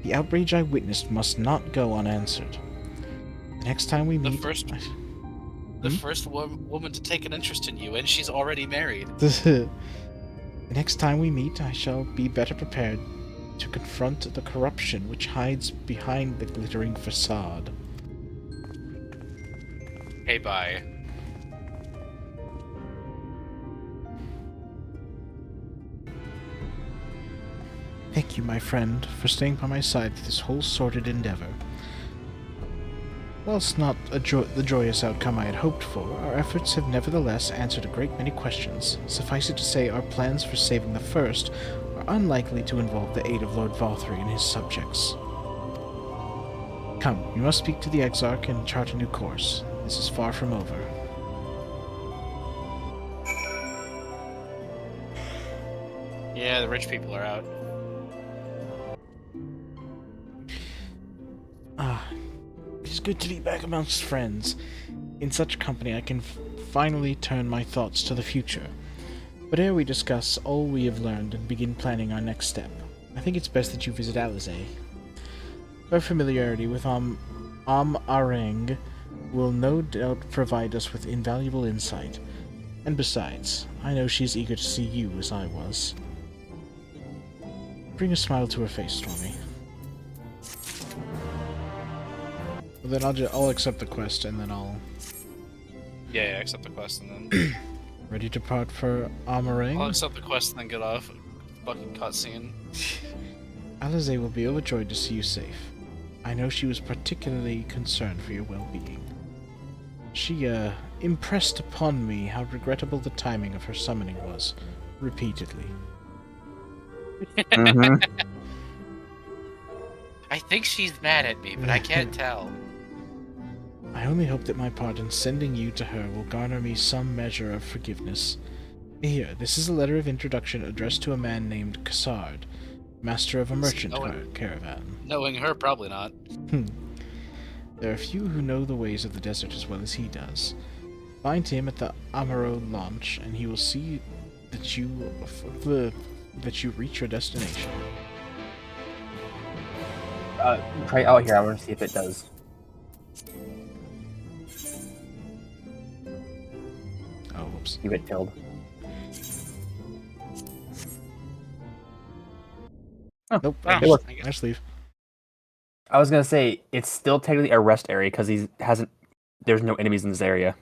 The outrage I witnessed must not go unanswered. The next time we meet... The first woman to take an interest in you, and she's already married. The next time we meet, I shall be better prepared to confront the corruption which hides behind the glittering facade. Hey, bye. Thank you, my friend, for staying by my side through this whole sordid endeavor. Whilst not the joyous outcome I had hoped for, our efforts have nevertheless answered a great many questions. Suffice it to say, our plans for saving the First are unlikely to involve the aid of Lord Vothry and his subjects. Come, we must speak to the Exarch and chart a new course. This is far from over. Yeah, the rich people are out. It is good to be back amongst friends. In such company I can finally turn my thoughts to the future. But ere we discuss all we have learned and begin planning our next step, I think it's best that you visit Alizé. Her familiarity with Areng will no doubt provide us with invaluable insight. And besides, I know she is eager to see you as I was. Bring a smile to her face, Stormy. Well, then I'll accept the quest, and then I'll... Yeah, accept the quest, and then... Ready to depart for Amarang? I'll accept the quest and then get off. Fucking cutscene. Alizé will be overjoyed to see you safe. I know she was particularly concerned for your well-being. She, impressed upon me how regrettable the timing of her summoning was, repeatedly. I think she's mad at me, but I can't tell. I only hope that my part in sending you to her will garner me some measure of forgiveness. Here, this is a letter of introduction addressed to a man named Cassard, master of a merchant caravan. Knowing her, probably not. There are few who know the ways of the desert as well as he does. Find him at the Amaro launch, and he will see that you reach your destination. Try out here. I want to see if it does. Oh, whoops. You get killed. Nope. Oh, I just leave. I was gonna say it's still technically a rest area because there's no enemies in this area.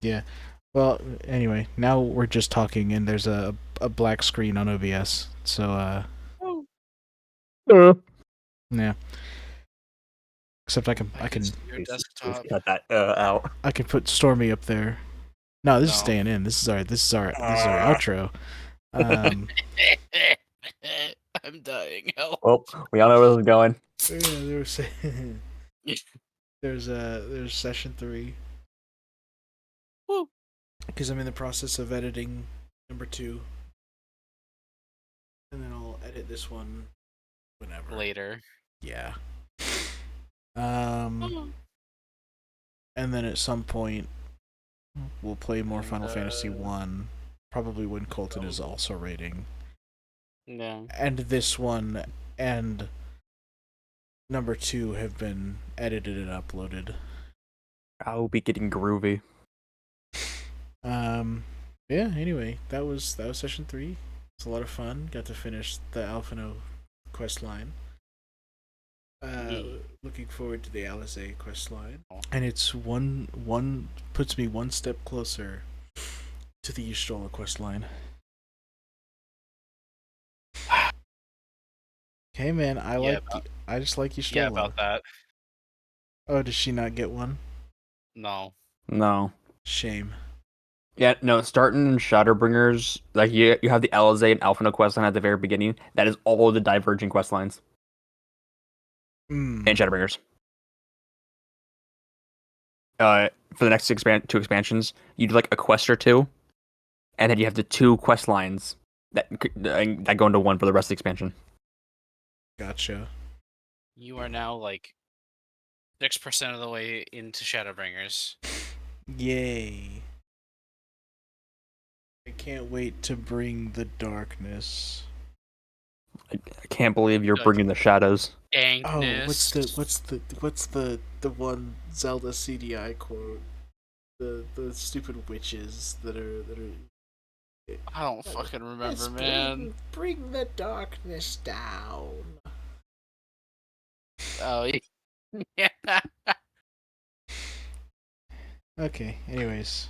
Yeah. Well, anyway, now we're just talking, and there's a black screen on OBS. So, yeah. Except I can Your desktop. Cut that out. I can put Stormy up there. No, this is staying in. This is our outro. I'm dying. Help. Well, we all know where this is going. Yeah, there's session 3. Woo. Because I'm in the process of editing number 2, and then I'll edit this one whenever. Later. Yeah. And then at some point we'll play more Final Fantasy 1, probably when Colton is also raiding. No. And this one and number 2 have been edited and uploaded. I'll be getting groovy. Yeah, anyway, that was session 3. It's a lot of fun. Got to finish the Alphino quest line. Looking forward to the Alizé quest line. And it's one puts me one step closer to the Y'shtola quest line. Hey man, I just like Y'shtola. Yeah, about that. Oh, does she not get one? No. No. Shame. Yeah, no, starting in Shadowbringers, like you have the Alizé and Alphino questline at the very beginning. That is all the diverging quest lines in Shadowbringers. For the next two expansions, you do like a quest or two, and then you have the 2 quest lines that go into one for the rest of the expansion. Gotcha. You are now like 6% of the way into Shadowbringers. Yay. I can't wait to bring the darkness. I can't believe you're bringing the shadows. Dankness. Oh, what's the one Zelda CDI quote? The stupid witches that are I don't fucking remember, Let's man. Bring the darkness down. Oh, yeah. Okay, anyways.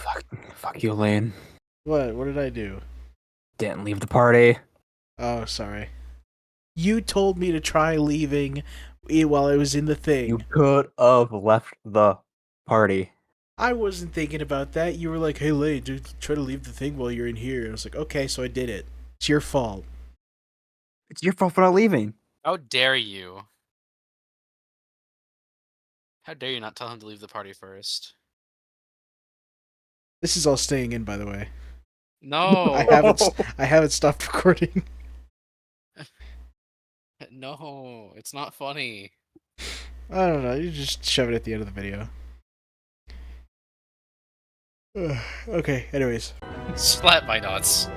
Fuck you, Lane. What did I do? Didn't leave the party. Oh, sorry. You told me to try leaving while I was in the thing. You could have left the party. I wasn't thinking about that. You were like, hey, Lane, dude, try to leave the thing while you're in here. I was like, okay, so I did it. It's your fault. It's your fault for not leaving. How dare you? How dare you not tell him to leave the party first? This is all staying in, by the way. No. I haven't stopped recording. No, it's not funny. I don't know. You just shove it at the end of the video. Okay, anyways. Slap my nuts.